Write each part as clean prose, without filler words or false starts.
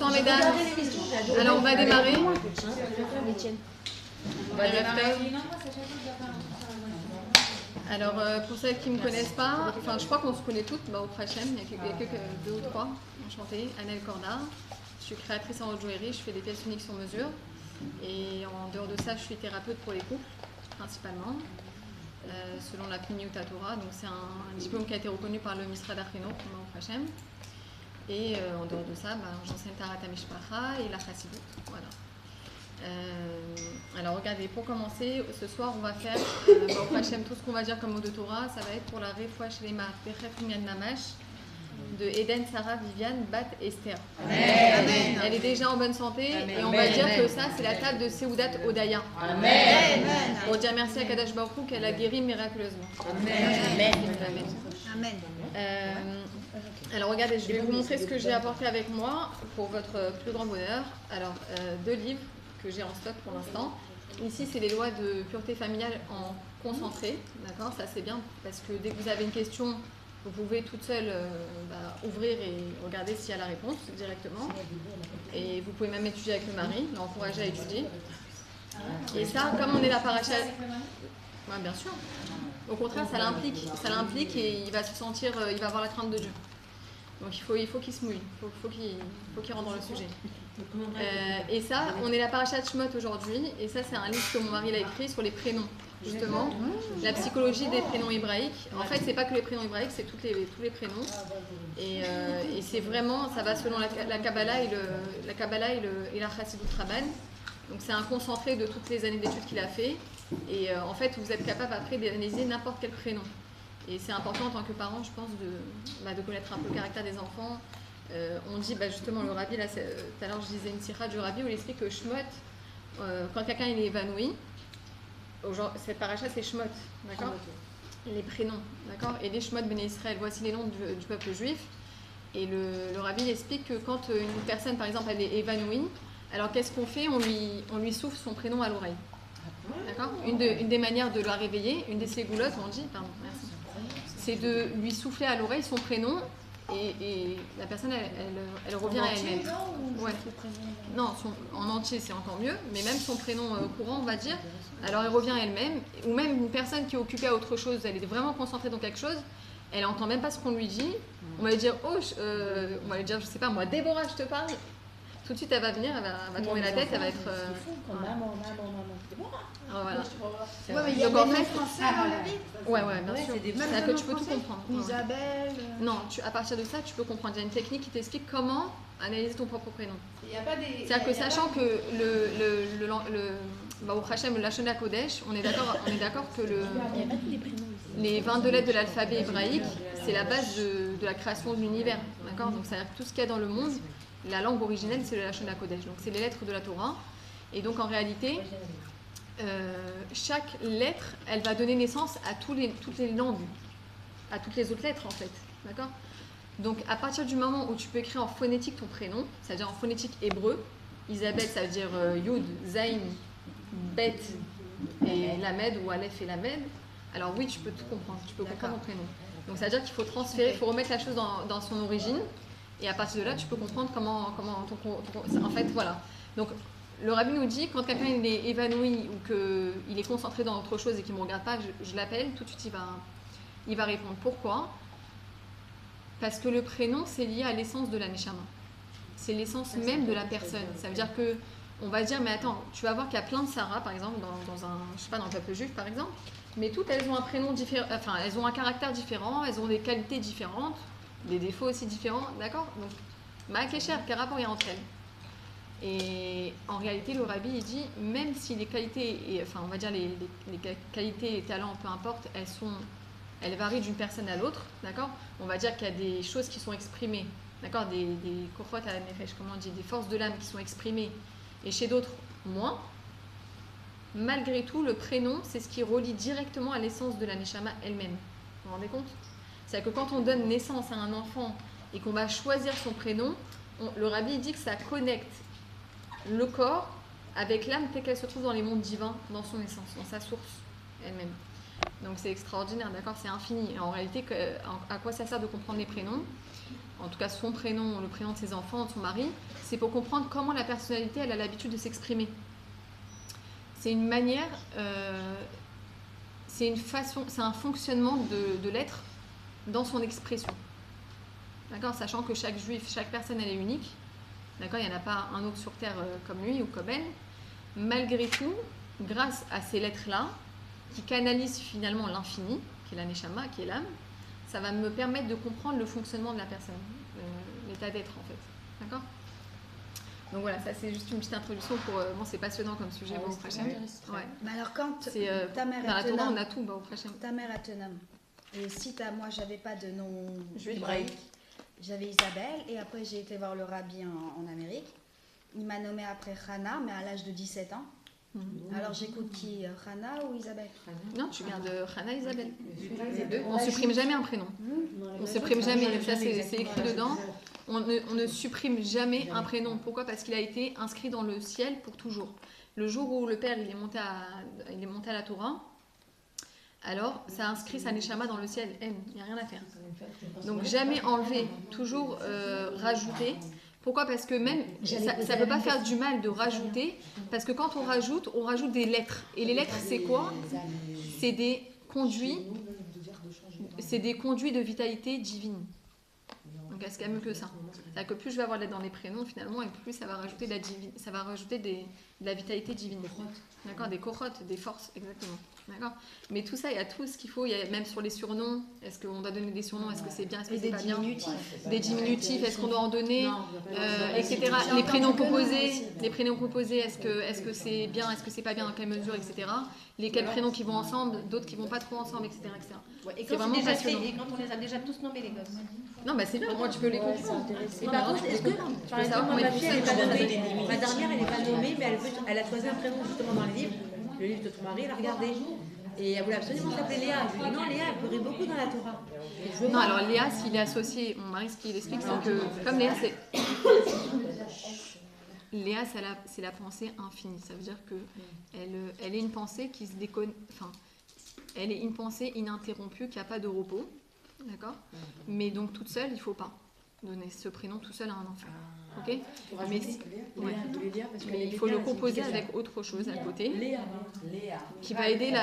Bonsoir mesdames. Alors on va démarrer. Alors pour celles qui ne me connaissent pas, enfin je crois qu'on se connaît toutes, au Prachem, il y a que deux ou trois. Enchantée, Annelle Corda. Je suis créatrice en haute joaillerie, je fais des pièces uniques sur mesure. Et en dehors de ça, je suis thérapeute pour les couples, principalement, selon la Pnimiut Torah. Donc c'est un diplôme qui a été reconnu par le Misrad Achinoch au Prachem. Et en dehors de ça, j'enseigne Tarat HaMishpacha et la Chassidut. Voilà. Alors regardez, pour commencer, ce soir on va faire au Prachem tout ce qu'on va dire comme mot de Torah. Ça va être pour la Refoua Shlema Bechef Minyan Mamash de Eden Sarah Viviane Bat Esther. Amen. Elle est déjà en bonne santé. Amen. Et on va dire que ça c'est la table de Seudat Odaya. Amen. Pour dire merci à Kadash Baruch Hu qu'elle a guéri miraculeusement. Amen. Amen. Alors regardez, je vais vous montrer ce que j'ai apporté avec moi pour votre plus grand bonheur. Alors deux livres que j'ai en stock pour l'instant. Ici c'est les lois de pureté familiale en concentré, d'accord? Ça c'est bien parce que dès que vous avez une question, vous pouvez toute seule ouvrir et regarder s'il y a la réponse directement. Et vous pouvez même étudier avec le mari, l'encourager à étudier. Et ça, comme on est la paracha... Ouais, bien sûr. Au contraire, ça l'implique et il va se sentir, il va avoir la crainte de Dieu. Donc il faut qu'il se mouille, il faut qu'il rentre dans le sujet. Et ça, on est la paracha de Shemot aujourd'hui, et ça c'est un livre que mon mari a écrit sur les prénoms, justement, la psychologie des prénoms hébraïques. En fait, c'est pas que les prénoms hébraïques, c'est tous les prénoms. Et c'est vraiment, ça va selon la Kabbalah et la Chassidut Rabban. Donc c'est un concentré de toutes les années d'études qu'il a fait. Et en fait, vous êtes capable après d'analyser n'importe quel prénom. Et c'est important en tant que parent, je pense, de connaître un peu le caractère des enfants. On dit justement, le rabbi, là, tout à l'heure je disais une sira du rabbi où il explique que Shemot, quand quelqu'un il est évanoui, cette paracha c'est Shemot, d'accord? Les prénoms, d'accord? Et les Shemot Béné Israël, voici les noms du peuple juif. Et le rabbi explique que quand une personne, par exemple, elle est évanouie, alors qu'est-ce qu'on fait? On lui souffle son prénom à l'oreille. D'accord? Une des manières de la réveiller, une des ségoulottes, on dit, pardon, merci, c'est de lui souffler à l'oreille son prénom et la personne, elle revient à elle-même. Ouais. Non, en entier, c'est encore mieux, mais même son prénom courant, on va dire, alors elle revient à elle-même. Ou même une personne qui est occupée à autre chose, elle est vraiment concentrée dans quelque chose, elle n'entend même pas ce qu'on lui dit. On va lui dire, on va lui dire, je sais pas moi, Déborah, je te parle. Tout de suite, elle va venir, elle va tourner la tête, elle va être... Maman. Voilà. Ouais, mais il y a des noms français dans le livre. Ouais, bien sûr. C'est-à-dire que tu peux tout comprendre. Isabelle. Non, à partir de ça, tu peux comprendre. Il y a une technique qui t'explique comment analyser ton propre prénom. C'est-à-dire que sachant que au Hachem, le Lashon Kodesh, on est d'accord que les 22 lettres de l'alphabet hébraïque, c'est la base de la création de l'univers. D'accord? Donc, c'est-à-dire que tout ce qu'il y a dans le monde, la langue originelle, c'est le Lashon Kodesh. Donc, c'est les lettres de la Torah. Et donc, en réalité, chaque lettre, elle va donner naissance à toutes les langues, à toutes les autres lettres, en fait. D'accord? Donc, à partir du moment où tu peux écrire en phonétique ton prénom, c'est-à-dire en phonétique hébreu, Isabelle, ça veut dire Yud, Zayn, Bet et Lamed, ou Aleph et Lamed, alors oui, tu peux tout comprendre, tu peux comprendre ton prénom. Donc, ça veut dire qu'il faut transférer, il faut remettre la chose dans son origine, et à partir de là, tu peux comprendre comment en fait, voilà. Donc, le rabbi nous dit, quand quelqu'un il est évanoui ou qu'il est concentré dans autre chose et qu'il ne me regarde pas, je l'appelle, tout de suite il va répondre. Pourquoi? Parce que le prénom, c'est lié à l'essence de la neshama. C'est l'essence même de la personne. Ça veut dire que on va dire, mais attends, tu vas voir qu'il y a plein de Sarah, par exemple, dans le peuple juif, par exemple, mais toutes elles ont un prénom différent, enfin, elles ont un caractère différent, elles ont des qualités différentes, des défauts aussi différents, d'accord? Donc, Ma'akesher, quel rapport il y a entre elles? Et en réalité, le rabbi il dit, même si les qualités, on va dire les qualités, les talents, peu importe, elles varient d'une personne à l'autre, d'accord? On va dire qu'il y a des choses qui sont exprimées, d'accord? Des kochot à la nefesh, comment on dit, des forces de l'âme qui sont exprimées, et chez d'autres, moins. Malgré tout, le prénom, c'est ce qui relie directement à l'essence de la neshama elle-même. Vous vous rendez compte? C'est-à-dire que quand on donne naissance à un enfant et qu'on va choisir son prénom, le rabbi dit que ça connecte le corps avec l'âme telle qu'elle se trouve dans les mondes divins, dans son essence, dans sa source elle-même. Donc c'est extraordinaire, d'accord? C'est infini. Et en réalité, à quoi ça sert de comprendre les prénoms? en tout cas son prénom, le prénom de ses enfants, de son mari, c'est pour comprendre comment la personnalité, elle a l'habitude de s'exprimer. C'est une manière, c'est une façon, c'est un fonctionnement de l'être dans son expression. D'accord, sachant que chaque juif, chaque personne, elle est unique. D'accord, il n'y en a pas un autre sur terre comme lui ou comme elle. Malgré tout, grâce à ces lettres-là, qui canalisent finalement l'infini, qui est la neshama, qui est l'âme, ça va me permettre de comprendre le fonctionnement de la personne, l'état d'être en fait. D'accord ? Donc voilà, ça c'est juste une petite introduction pour. Bon, c'est passionnant comme sujet, au Prachem. Ouais. Mais alors, quand ta mère dans la Torah, on a tout, au Prachem. Ta mère est un homme. Et si moi, j'avais pas de nom hébraïque, j'avais Isabelle, et après j'ai été voir le rabbi en Amérique. Il m'a nommé après Hana, mais à l'âge de 17 ans. Alors j'écoute qui, Hana ou Isabelle? Non, tu gardes Hana et Isabelle. On ne supprime jamais un prénom. On ne supprime jamais, ça c'est écrit dedans. On ne supprime jamais un prénom. Pourquoi? Parce qu'il a été inscrit dans le ciel pour toujours. Le jour où le père il est monté à la Torah, alors ça inscrit sa neshama dans le ciel. Il n'y a rien à faire. Donc jamais enlever, toujours rajouter. Pourquoi? Parce que même, ça ne peut pas faire du mal de rajouter, parce que quand on rajoute des lettres. Et les lettres, c'est quoi? C'est des conduits de vitalité divine. Donc, est-ce qu'il y a mieux que ça? C'est-à-dire que plus je vais avoir de lettres dans les prénoms, finalement, et plus ça va rajouter de la vitalité divine. D'accord? Des corottes, des forces, exactement. D'accord? Mais tout ça, il y a tout ce qu'il faut. Il y a même sur les surnoms. Est-ce qu'on doit donner des surnoms? Est-ce que c'est bien? Est-ce que c'est pas bien? Des diminutifs. Est-ce qu'on doit en donner? Etc. Les prénoms composés. Est-ce que c'est bien? Est-ce que c'est pas bien? Dans quelle mesure? Etc. Quels prénoms qui vont ensemble? D'autres qui vont pas trop ensemble, etc. Et quand on les a déjà tous nommés, les gosses. Non, bah c'est bien. Moi, tu peux les comprendre. Et par contre, est-ce que, par exemple, ma fille, elle n'est pas nommée, ma dernière, elle n'est pas nommée, mais elle a choisi un prénom justement dans le livre de ton mari, elle a regardé. Et elle voulait absolument s'appeler Léa. Je lui ai dit non, Léa, elle pleurait beaucoup dans la Torah. Non, alors Léa, s'il est associé, mon mari, ce qu'il explique, c'est que comme Léa, c'est. Léa, c'est la pensée infinie. Ça veut dire qu'elle est une pensée qui se déconne. Enfin, elle est une pensée ininterrompue, qui n'a pas de repos. D'accord? Mais donc toute seule, il ne faut pas donner ce prénom tout seul à un enfant. Ok? Mais il faut le composer avec autre chose à côté qui va aider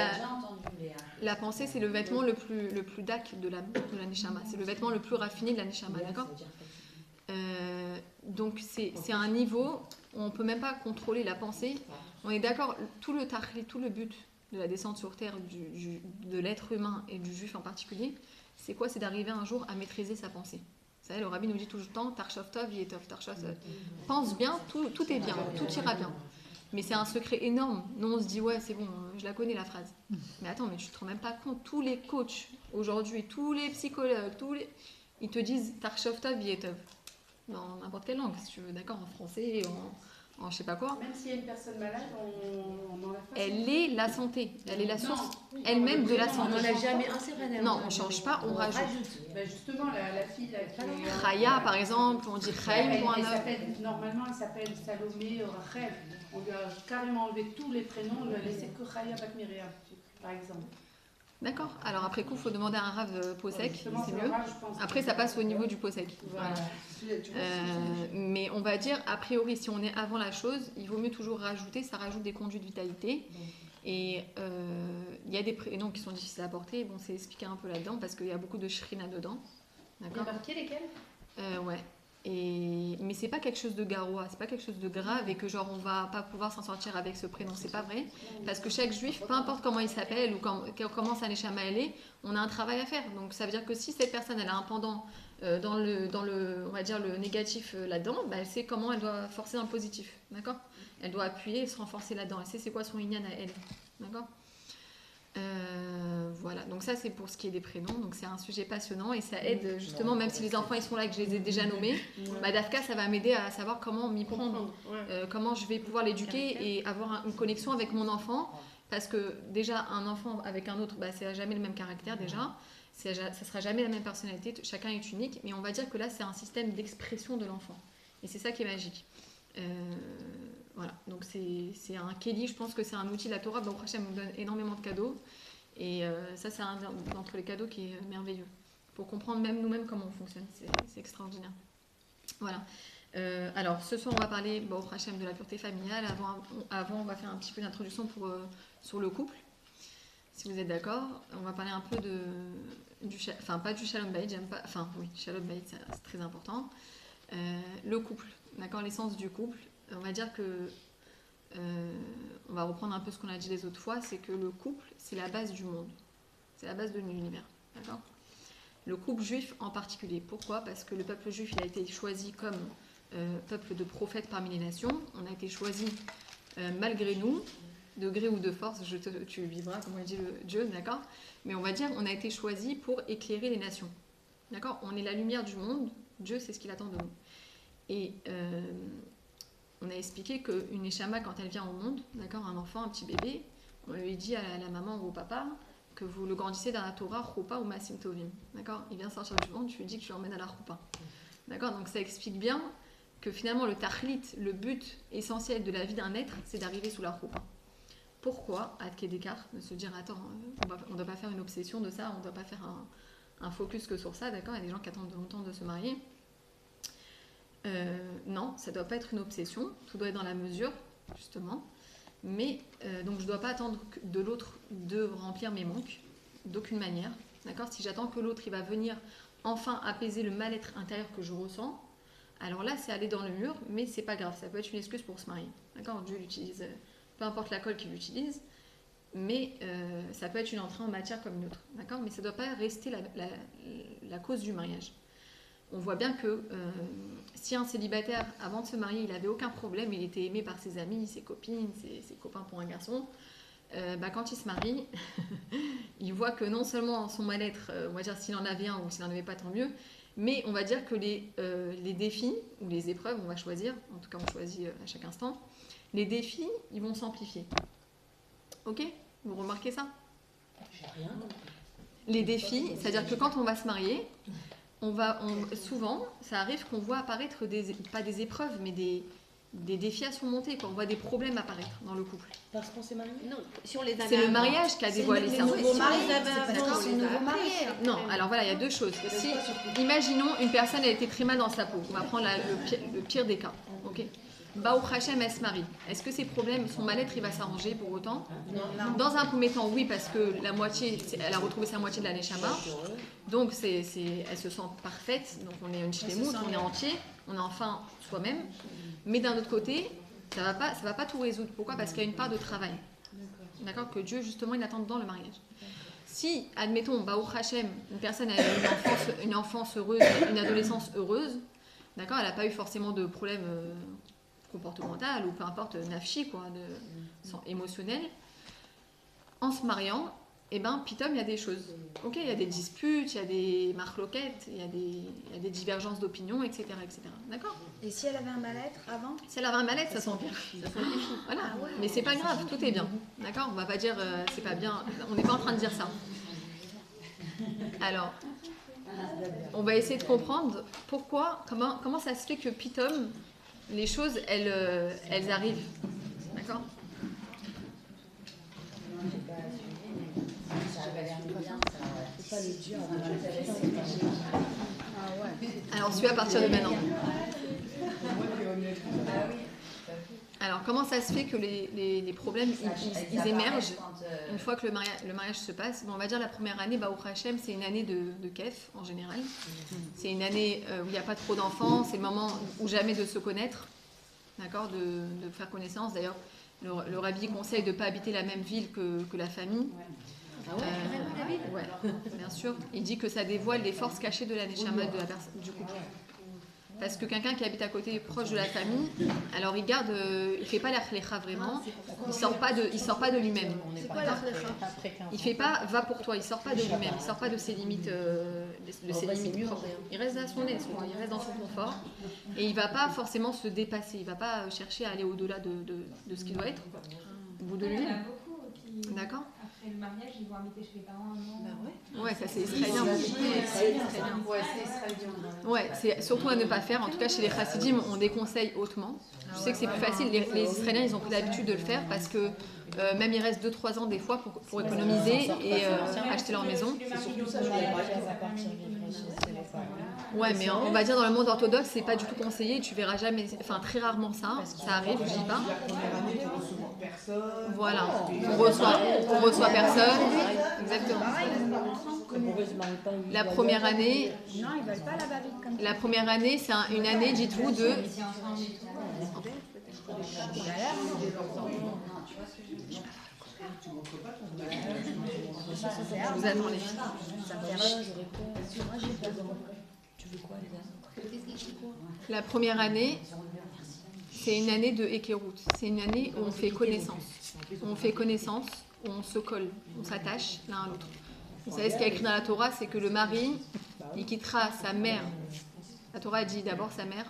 la pensée. C'est le vêtement le plus dac de la neshama. C'est le vêtement le plus raffiné de la neshama. D'accord? Donc c'est un niveau où on ne peut même pas contrôler la pensée. On est d'accord, tout le but de la descente sur terre de l'être humain et du juif en particulier, c'est quoi? C'est d'arriver un jour à maîtriser sa pensée. Vous savez, le rabbi nous dit tout le temps, Tarshov Tov, Yetov, Tarshov. Pense bien, tout est bien, tout ira bien. Mais c'est un secret énorme. Nous, on se dit, ouais, c'est bon, je la connais la phrase. Mais attends, mais tu te rends même pas compte. Tous les coachs aujourd'hui, tous les psychologues, ils te disent Tarshov Tov, Yetov. Dans n'importe quelle langue, si tu veux, d'accord, en français, en je sais pas quoi. Même s'il y a une personne malade, on en a pas. Elle est la santé, elle est la source elle-même de la santé. On n'en a jamais un, c'est vrai. Non, on ne change pas, on rajoute. Ben justement, la fille là, qui est... Chaya, par exemple, on dit Chaim pour un homme. Normalement, elle s'appelle Salomé ou Rachel. On lui a carrément enlevé tous les prénoms, on lui a laissé que Chaya Bat Miriam, par exemple. D'accord. Alors après coup, il faut demander à un rave posek, c'est mieux. Après, ça passe au niveau du posek. Voilà. Mais on va dire, a priori, si on est avant la chose, il vaut mieux toujours rajouter, ça rajoute des conduits de vitalité. Et il y a des prénoms qui sont difficiles à porter. Bon, c'est expliqué un peu là-dedans parce qu'il y a beaucoup de shrina dedans. D'accord. Il y a marqué lesquels? Ouais. Mais c'est pas quelque chose de garoua, c'est pas quelque chose de grave et que genre on va pas pouvoir s'en sortir avec ce prénom, c'est pas vrai, parce que chaque juif, peu importe comment il s'appelle ou comment sa neshama elle est, on a un travail à faire. Donc ça veut dire que si cette personne elle a un pendant dans le on va dire le négatif là-dedans, bah, elle sait comment elle doit forcer dans le positif, d'accord? Elle doit appuyer et se renforcer là-dedans, elle sait c'est quoi son inyan à elle, d'accord? Voilà, donc ça c'est pour ce qui est des prénoms, donc c'est un sujet passionnant et ça aide justement, même si les enfants ils sont là et que je les ai déjà nommés, bah, Dafka ça va m'aider à savoir comment m'y prendre, comment je vais pouvoir l'éduquer et avoir une connexion avec mon enfant, parce que déjà un enfant avec un autre, bah, c'est jamais le même caractère déjà, ça sera jamais la même personnalité, chacun est unique, mais on va dire que là c'est un système d'expression de l'enfant et c'est ça qui est magique. Voilà, donc c'est un Kéli, je pense que c'est un outil de la Torah, donc Hachem nous donne énormément de cadeaux et ça c'est un d'entre les cadeaux qui est merveilleux pour comprendre même nous-mêmes comment on fonctionne. C'est extraordinaire. Voilà. Alors, ce soir, on va parler, au Hachem, de la pureté familiale. Avant, on va faire un petit peu d'introduction sur le couple. Si vous êtes d'accord, on va parler un peu pas du Shalom Bayit, j'aime pas, Shalom Bayit, c'est très important. Le couple, d'accord, l'essence du couple. On va dire que, on va reprendre un peu ce qu'on a dit les autres fois, c'est que le couple, c'est la base du monde. C'est la base de l'univers, d'accord ? Le couple juif en particulier. Pourquoi ? Parce que le peuple juif, il a été choisi comme peuple de prophètes parmi les nations. On a été choisi malgré nous, de gré ou de force, tu vivras, comme on dit Dieu, d'accord ? Mais on va dire, on a été choisi pour éclairer les nations. D'accord ? On est la lumière du monde, Dieu, c'est ce qu'il attend de nous. Et on a expliqué qu'une Neshama, quand elle vient au monde, d'accord, un enfant, un petit bébé, on lui dit à la maman ou au papa que vous le grandissez dans la Torah, Choupa ou Masim Tovim. D'accord ? Il vient sortir du monde, tu lui dis que tu l'emmènes à la Choupa. D'accord ? Donc ça explique bien que finalement le tahlit, le but essentiel de la vie d'un être, c'est d'arriver sous la Choupa. Pourquoi, à Kedekar, de se dire attends, on ne doit pas faire une obsession de ça, on ne doit pas faire un focus que sur ça, d'accord ? Il y a des gens qui attendent longtemps de se marier. Non, ça ne doit pas être une obsession, tout doit être dans la mesure, justement. Mais, donc je ne dois pas attendre de l'autre de remplir mes manques, d'aucune manière, d'accord ? Si j'attends que l'autre, il va venir enfin apaiser le mal-être intérieur que je ressens, alors là, c'est aller dans le mur, mais c'est pas grave, ça peut être une excuse pour se marier, d'accord ? Dieu l'utilise, peu importe la colle qu'il utilise, mais ça peut être une entrée en matière comme une autre, d'accord ? Mais ça ne doit pas rester la cause du mariage. On voit bien que si un célibataire, avant de se marier, il n'avait aucun problème, il était aimé par ses amis, ses copines, ses copains pour un garçon, quand il se marie, il voit que non seulement son mal-être, on va dire s'il en avait un ou s'il n'en avait pas, tant mieux, mais on va dire que les défis ou les épreuves, on va choisir, en tout cas on choisit à chaque instant, les défis, ils vont s'amplifier. Ok ? Vous remarquez ça ? J'ai rien compris. Les défis, c'est-à-dire que quand on va se marier, souvent, ça arrive qu'on voit apparaître pas des épreuves, mais des défis à surmonter, quoi. On voit des problèmes apparaître dans le couple. Parce qu'on s'est marié ? Non, si on les avait C'est le avant. mariage qui a dévoilé ça. C'est nouveau marié, D'accord. c'est nouveau marié. Non, alors voilà, il y a deux choses. Si, imaginons une personne a été très mal dans sa peau. On va prendre le pire des cas. Ok. Baou Hachem, elle se marie. Est-ce que ses problèmes, son mal-être, il va s'arranger pour autant ? Non. Dans un premier temps, oui, parce que elle a retrouvé sa moitié de la Neshama. Donc, elle se sent parfaite. Donc, on est une shlemut, on est entier, on est enfin soi-même. Mais d'un autre côté, ça va pas tout résoudre. Pourquoi ? Parce qu'il y a une part de travail. D'accord ? Que Dieu, justement, il attend dans le mariage. Si, admettons, Baou Hachem, une personne a eu une enfance heureuse, une adolescence heureuse, d'accord ? Elle n'a pas eu forcément de problème comportemental ou peu importe, nafshi, quoi, émotionnel. En se mariant, pitom, il y a des choses. Ok, il y a des disputes, il y a des marloquettes, il y a des divergences d'opinion, etc., etc. D'accord ? Et si elle avait un mal-être avant ? Si elle avait un mal-être, ça s'empire. Voilà. Ah ouais. Mais c'est pas grave, tout est bien. D'accord ? On va pas dire c'est pas bien. On n'est pas en train de dire ça. Alors, on va essayer de comprendre pourquoi, comment ça se fait que pitom, les choses, elles arrivent. D'accord ? Alors, suis à partir de maintenant. Alors, comment ça se fait que les problèmes, ils émergent une fois que le mariage se passe ? Bon, on va dire la première année, Baruch Hashem, c'est une année de kef, en général. C'est une année où il n'y a pas trop d'enfants, c'est le moment où jamais de se connaître, d'accord, de faire connaissance. D'ailleurs, le rabbi conseille de ne pas habiter la même ville que la famille. Ouais, bien sûr. Il dit que ça dévoile les forces cachées de la neshama du couple. Parce que quelqu'un qui habite à côté, proche de la famille, alors il fait pas l'achlecha vraiment, il sort pas de lui-même. C'est quoi l'achlecha ? Il fait pas va pour toi, il sort pas de lui-même, il sort pas de ses limites, propres. Il reste à son aise, il reste dans son confort, et il va pas forcément se dépasser, il va pas chercher à aller au-delà de ce qu'il doit être, au bout de lui-même. D'accord ? après le mariage, ils vont habiter chez les parents un an. Bah ouais. Ouais, ça c'est israélien. Ouais, c'est israélien. Ouais, c'est surtout à ne pas faire. En tout cas, chez les chassidim, on déconseille hautement. Je sais que c'est plus facile. Les Israéliens, ils ont pris l'habitude de le faire parce que même ils restent 2-3 ans des fois pour économiser et acheter leur maison. Ouais, mais on va dire dans le monde orthodoxe, c'est pas du tout conseillé. Tu verras jamais, enfin très rarement ça. Ça arrive, je dis pas. Voilà, on reçoit personne. Exactement. La première année. Non, ils veulent pas la babine comme ça. La première année, c'est une année, dites-vous, de. Je vous attends les filles. La première année, c'est une année de Hékérout. C'est une année où on fait connaissance. On fait connaissance, où on se colle, on s'attache l'un à l'autre. Vous savez ce qu'il y a écrit dans la Torah, c'est que le mari, il quittera sa mère. La Torah dit d'abord sa mère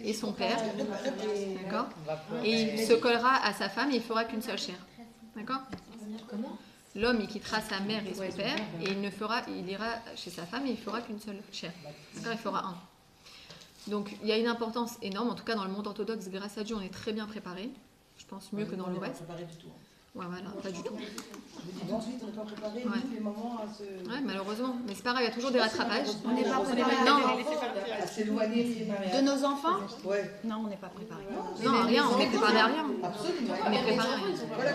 et son père, d'accord. Et il se collera à sa femme et il fera qu'une seule chair, d'accord. L'homme, il quittera sa mère et son père et il ira chez sa femme et il fera qu'une seule chair, d'accord. Il fera un. Donc il y a une importance énorme, en tout cas dans le monde orthodoxe, grâce à Dieu, on est très bien préparé. Je pense mieux que dans le reste. Ouais, voilà, pas du tout. Je dis tout de suite, on n'est pas préparé, nous, les mamans, à se... Ouais, malheureusement. Mais c'est pas grave, il y a toujours des rattrapages. On n'est pas préparé. Non, à s'éloigner De nos enfants? Ouais. Non, on n'est pas préparé. non, rien, on est préparé à rien. Absolument. On est préparé à rien. Voilà,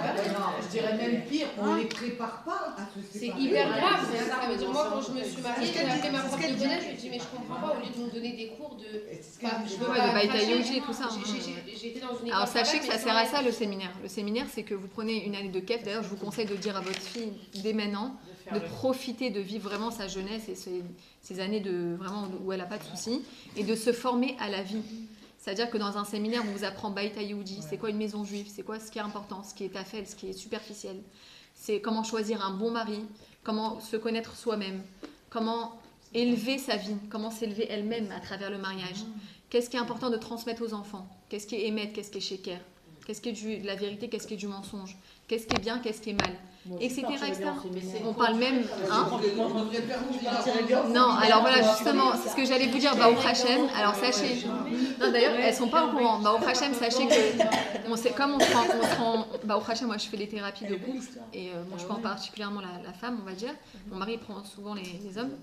je dirais même pire, on ne les prépare pas à se C'est séparer. hyper grave. Ça veut dire, moi, quand je me suis mariée, j'ai appelé ma prof de bonnet, je lui ai dit, mais je comprends pas, au lieu de nous donner des cours de. Je veux Ouais, pas de Baïta cracher. Yogi et tout ça. J'ai été dans une école. Alors sachez que ça mais sert à sans- ça le séminaire. Le séminaire, c'est que vous prenez une année de kef. D'ailleurs, je vous conseille de dire à votre fille dès maintenant de profiter de vivre vraiment sa jeunesse et ces années de vraiment où elle n'a pas de soucis et de se former à la vie. C'est-à-dire que dans un séminaire, on vous apprend Baïta Yehudi, c'est quoi une maison juive, c'est quoi ce qui est important, ce qui est tafel, ce qui est superficiel. C'est comment choisir un bon mari, comment se connaître soi-même, comment élever sa vie, comment s'élever elle-même à travers le mariage. Qu'est-ce qui est important de transmettre aux enfants? Qu'est-ce qui est émettre, qu'est-ce qui est shaker? Qu'est-ce qui est de la vérité, qu'est-ce qui est du mensonge? Qu'est-ce qui est bien, qu'est-ce qui est mal? Etc. etc. On parle même... Hein? Non, alors voilà, justement, c'est ce que j'allais vous dire, Baruch Hashem. Alors sachez... Non, d'ailleurs, elles sont pas au courant. Baruch Hashem, sachez que... Comme on se rend... Baruch Hashem, moi je fais des thérapies de couple, et bon, je prends particulièrement la femme, on va dire. Mon mari prend souvent les hommes.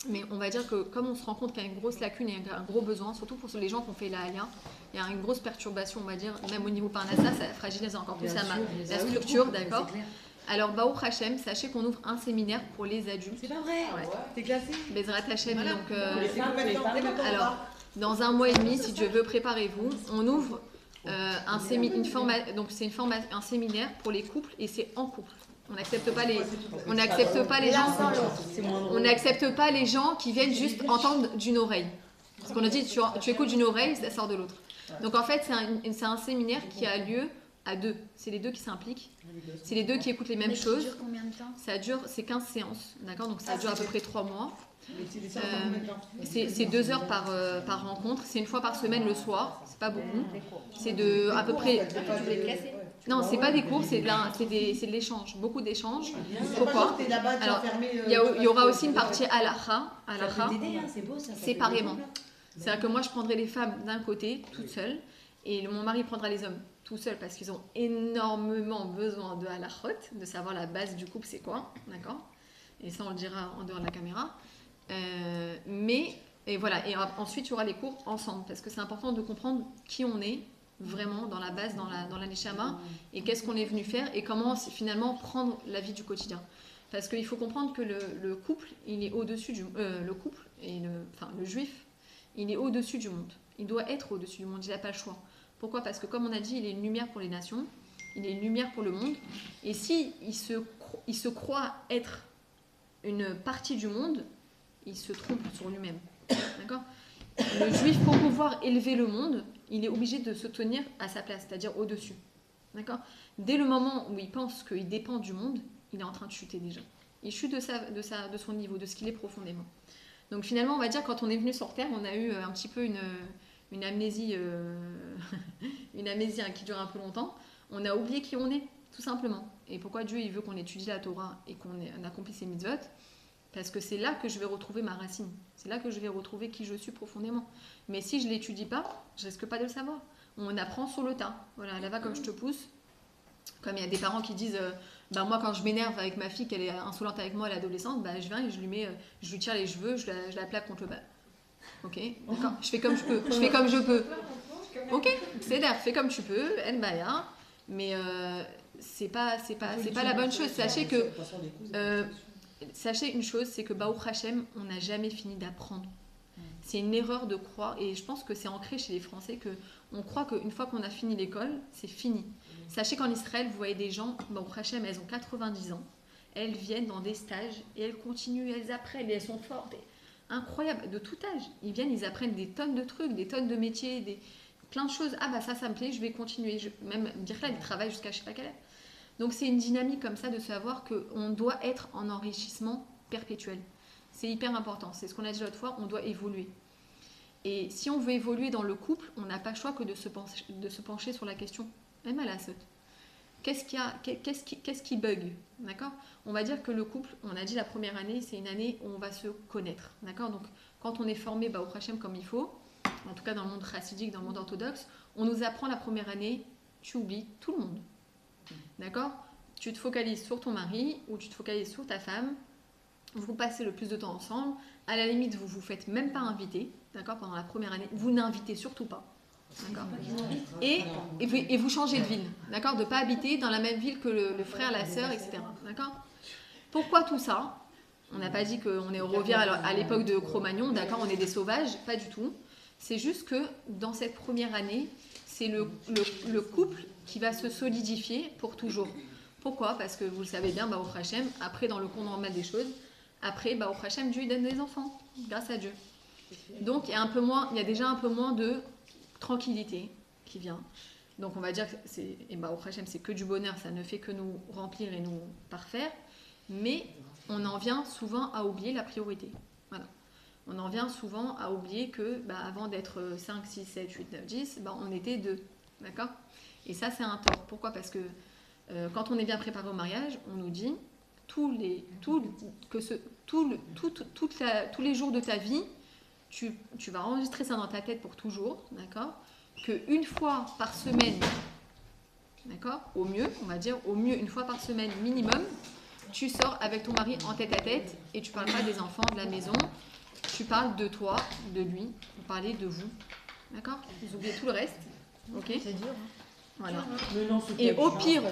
Mais on va dire que comme on se rend compte qu'il y a une grosse lacune et un gros besoin, surtout pour les gens qui ont fait la Alia, il y a une grosse perturbation, on va dire, même au niveau parnassa, ça fragilise encore plus la structure, d'accord. Alors, Baruch Hashem, sachez qu'on ouvre un séminaire pour les adultes. C'est pas vrai. C'est classé. Bezrat Hashem, donc... Alors, dans 1 mois et demi, si Dieu veut, préparez-vous. On ouvre un séminaire pour les couples et c'est en couple. On n'accepte pas les gens qui viennent juste entendre d'une oreille. Parce qu'on a dit, tu écoutes d'une oreille, ça sort de l'autre. Donc en fait, c'est un séminaire qui a lieu à deux. C'est les deux qui s'impliquent. C'est les deux qui écoutent les mêmes choses. Ça dure combien de temps? C'est 15 séances, d'accord? Donc ça dure à peu près 3 mois. C'est 2 heures par rencontre. C'est une fois par semaine le soir. C'est pas beaucoup. C'est de à peu près. Non, c'est pas des cours, c'est de l'échange, beaucoup d'échanges. Pourquoi? Alors, il y aura aussi une partie halakha, séparément. C'est-à-dire que moi, je prendrai les femmes d'un côté, toutes seules, et mon mari prendra les hommes tout seuls parce qu'ils ont énormément besoin de halachot, de savoir la base du couple, c'est quoi, d'accord? Et ça, on le dira en dehors de la caméra. Et voilà. Et ensuite, il y aura les cours ensemble parce que c'est important de comprendre qui on est vraiment dans la base, dans la neshama, et qu'est-ce qu'on est venu faire et comment finalement prendre la vie du quotidien. Parce qu'il faut comprendre que le couple, il est au-dessus le couple et le juif, il est au-dessus du monde. Il doit être au-dessus du monde. Il n'a pas le choix. Pourquoi? Parce que comme on a dit, il est une lumière pour les nations, il est une lumière pour le monde. Et si il se croit être une partie du monde, il se trompe sur lui-même. D'accord? Le juif, pour pouvoir élever le monde, il est obligé de se tenir à sa place, c'est-à-dire au-dessus. D'accord? Dès le moment où il pense qu'il dépend du monde, il est en train de chuter déjà. Il chute de son niveau, de ce qu'il est profondément. Donc finalement, on va dire, quand on est venu sur Terre, on a eu un petit peu une amnésie, une amnésie qui dure un peu longtemps. On a oublié qui on est. tout simplement. Et pourquoi Dieu il veut qu'on étudie la Torah et qu'on accomplisse ses mitzvot? Parce que c'est là que je vais retrouver ma racine. C'est là que je vais retrouver qui je suis profondément. Mais si je ne l'étudie pas, je risque pas de le savoir. On apprend sur le tas. Voilà, là va comme je te pousse. Comme il y a des parents qui disent moi quand je m'énerve avec ma fille, qu'elle est insolente avec moi à l'adolescente, je viens et je lui tire les cheveux, je la plaque contre le bas. Ok, d'accord. Je fais comme je peux. Je fais comme je peux. Ok, c'est-à-dire fais comme tu peux, Nbaya. Mais c'est pas la bonne chose. Sachez une chose, c'est que Baruch Hashem, on n'a jamais fini d'apprendre. C'est une erreur de croire, et je pense que c'est ancré chez les Français, qu'on croit qu'une fois qu'on a fini l'école, c'est fini. Sachez qu'en Israël, vous voyez des gens, Baruch Hashem, elles ont 90 ans, elles viennent dans des stages, et elles continuent, elles apprennent, et elles sont fortes. Incroyable, de tout âge. Ils viennent, ils apprennent des tonnes de trucs, des tonnes de métiers, plein de choses. Ça me plaît, je vais continuer. Même dire là, ils travaillent jusqu'à je sais pas quelle heure. Donc c'est une dynamique comme ça de savoir qu'on doit être en enrichissement perpétuel. C'est hyper important. C'est ce qu'on a dit l'autre fois, on doit évoluer. Et si on veut évoluer dans le couple, on n'a pas le choix que de se pencher sur la question. Même à la saute. Qu'est-ce qui bug? D'accord? On va dire que le couple, on a dit la première année, c'est une année où on va se connaître. D'accord? Donc quand on est formé au Hachem comme il faut, en tout cas dans le monde chassidique, dans le monde orthodoxe, on nous apprend la première année, tu oublies tout le monde. D'accord? Tu te focalises sur ton mari ou tu te focalises sur ta femme. Vous passez le plus de temps ensemble. À la limite, vous vous faites même pas inviter. D'accord? Pendant la première année, vous n'invitez surtout pas. D'accord? Et vous changez de ville. D'accord? De ne pas habiter dans la même ville que le frère, la sœur, etc. D'accord? Pourquoi tout ça? On n'a pas dit qu'on revient à l'époque de Cro-Magnon. D'accord? On est des sauvages. Pas du tout. C'est juste que dans cette première année, c'est le couple qui va se solidifier pour toujours. Pourquoi? Parce que vous le savez bien, Baruch Hashem, après dans le compte normal des choses, après Baruch Hashem, Dieu il donne des enfants, grâce à Dieu. Donc il y a déjà un peu moins de tranquillité qui vient. Donc on va dire que Baruch Hashem, c'est que du bonheur, ça ne fait que nous remplir et nous parfaire, mais on en vient souvent à oublier la priorité. Voilà. On en vient souvent à oublier que avant d'être 5, 6, 7, 8, 9, 10, on était 2. D'accord? Et ça, c'est un tort. Pourquoi? Parce que quand on est bien préparé au mariage, on nous dit tous les jours de ta vie, tu vas enregistrer ça dans ta tête pour toujours, d'accord? Qu'une fois par semaine, d'accord? Au mieux, on va dire, au mieux, une fois par semaine minimum, tu sors avec ton mari en tête à tête et tu parles pas des enfants, de la maison, tu parles de toi, de lui, vous parlez de vous, d'accord? Vous oubliez tout le reste, ok? C'est dur. Voilà. Et au pire,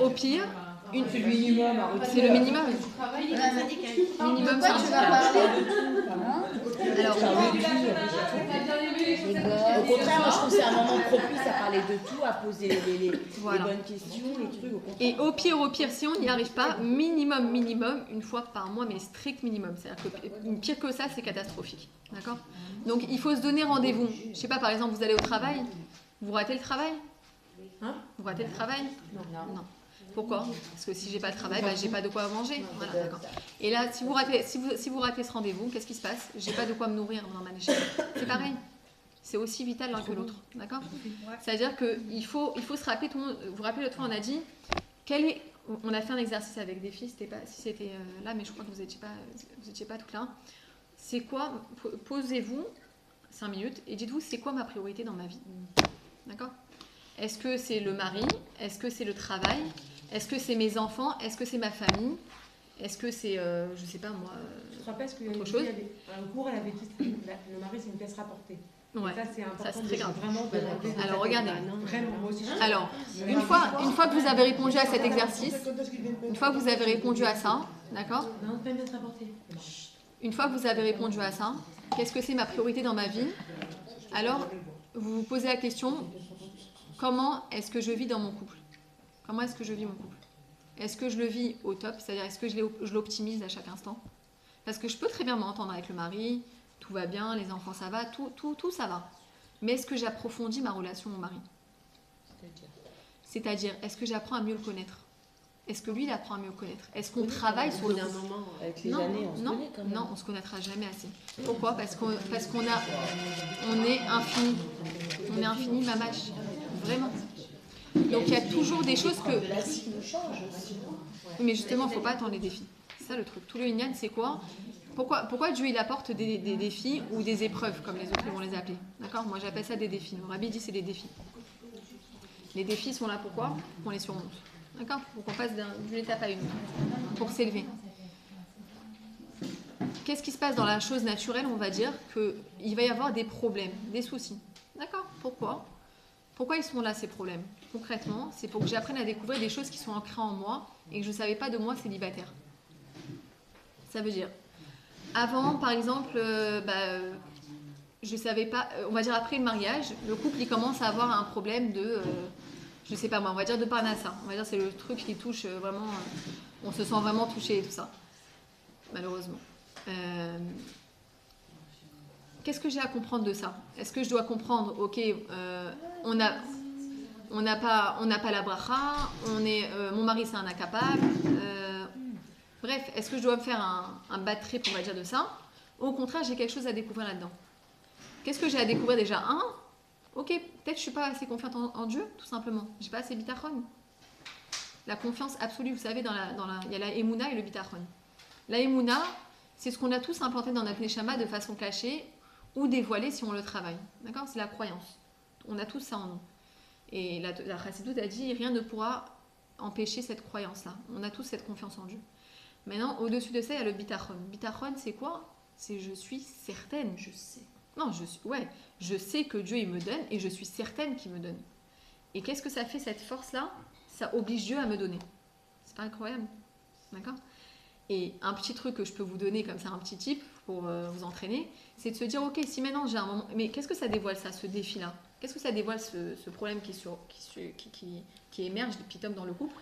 c'est le minimum. C'est le minimum. Minimum, Pourquoi tu vas parler de tout? Alors, Au contraire, moi je trouve que c'est un moment propice à parler de tout, à poser les voilà. bonnes questions, les trucs. Au contraire. Et au pire, si on n'y arrive pas, minimum, une fois par mois, mais strict minimum. C'est-à-dire que pire que ça, c'est catastrophique. D'accord? Donc il faut se donner rendez-vous. Je sais pas, par exemple, vous allez au travail, vous ratez le travail? Vous ratez le travail? Non. Pourquoi? Parce que si j'ai pas de travail, j'ai pas de quoi manger. Voilà, d'accord. Et là, si vous ratez ce rendez-vous, qu'est-ce qui se passe? J'ai pas de quoi me nourrir dans ma échelle. C'est pareil. C'est aussi vital l'un que l'autre. D'accord? C'est-à-dire qu'il faut se rappeler, tout le monde, vous vous rappelez l'autre fois, on a dit, on a fait un exercice avec des filles, si c'était là, mais je crois que vous étiez pas toutes là. C'est quoi? Posez-vous 5 minutes et dites-vous, c'est quoi ma priorité dans ma vie? D'accord? Est-ce que c'est le mari? Est-ce que c'est le travail? Est-ce que c'est mes enfants? Est-ce que c'est ma famille? Est-ce que c'est, je sais pas moi, Je te rappelle qu'il y a autre chose? un cours, elle avait dit le mari c'est une pièce rapportée. Ouais. Ça c'est important. Ça, c'est très grave. Vraiment Alors regardez. Vraiment, moi aussi. Alors, une fois que vous avez répondu à cet exercice, une fois que vous avez répondu à ça, d'accord? Non, pas une pièce rapportée. Une fois que vous avez répondu à ça, qu'est-ce que c'est ma priorité dans ma vie? Alors, vous vous posez la question, comment est-ce que je vis dans mon couple? Comment est-ce que je vis mon couple? Est-ce que je le vis au top? C'est-à-dire, est-ce que je l'optimise à chaque instant? Parce que je peux très bien m'entendre avec le mari, tout va bien, les enfants ça va, tout ça va. Mais est-ce que j'approfondis ma relation au mari? C'est-à-dire, est-ce que j'apprends à mieux le connaître? Est-ce que lui, il apprend à mieux le connaître? Est-ce qu'on travaille sur le moment avec les années, on se connaît quand même. Non, on se connaîtra jamais assez. Pourquoi? Parce qu'on est infini. On est infini, mamache. Vraiment. Donc il y a toujours des choses que... La cible change aussi. Oui, mais justement, il ne faut pas attendre les défis. C'est ça le truc. Tout le Inyan, c'est quoi? Pourquoi Dieu il apporte des défis ou des épreuves, comme les autres ils vont les appeler? D'accord? Moi j'appelle ça des défis. Le Rabbi dit c'est des défis. Les défis sont là pourquoi? Pour qu'on les surmonte. D'accord? Pour qu'on passe d'une étape à une autre. Pour s'élever. Qu'est-ce qui se passe dans la chose naturelle? On va dire qu'il va y avoir des problèmes, des soucis. D'accord? Pourquoi ils sont là ces problèmes? Concrètement, c'est pour que j'apprenne à découvrir des choses qui sont ancrées en moi et que je ne savais pas de moi célibataire. Ça veut dire, avant par exemple, je ne savais pas, on va dire après le mariage, le couple il commence à avoir un problème de, je ne sais pas moi, on va dire de parnassa. On va dire c'est le truc qui touche vraiment, on se sent vraiment touché et tout ça, malheureusement. Qu'est-ce que j'ai à comprendre de ça? Est-ce que je dois comprendre, ok, on n'a pas la bracha, mon mari c'est un incapable, bref, est-ce que je dois me faire un bad trip, on va dire, de ça? Ou au contraire, j'ai quelque chose à découvrir là-dedans. Qu'est-ce que j'ai à découvrir déjà? Ok, peut-être je suis pas assez confiante en Dieu, tout simplement. J'ai pas assez bitachon. La confiance absolue, vous savez, il y a la émouna et le bitachon. La émouna, c'est ce qu'on a tous implanté dans notre neshama de façon cachée ou dévoilée si on le travaille. D'accord? C'est la croyance. On a tous ça en nous. Et la Chassidoute a dit, rien ne pourra empêcher cette croyance-là. On a tous cette confiance en Dieu. Maintenant, au-dessus de ça, il y a le bitachon. Bitachon, c'est quoi? C'est je suis certaine. Je sais. Non, je sais que Dieu il me donne et je suis certaine qu'il me donne. Et qu'est-ce que ça fait cette force-là? Ça oblige Dieu à me donner. C'est pas incroyable? D'accord? Et un petit truc que je peux vous donner comme ça, un petit tip pour vous entraîner, c'est de se dire, ok, si maintenant j'ai un moment... Mais qu'est-ce que ça dévoile ça, ce défi-là? Qu'est-ce que ça dévoile ce problème qui émerge petit homme dans le couple?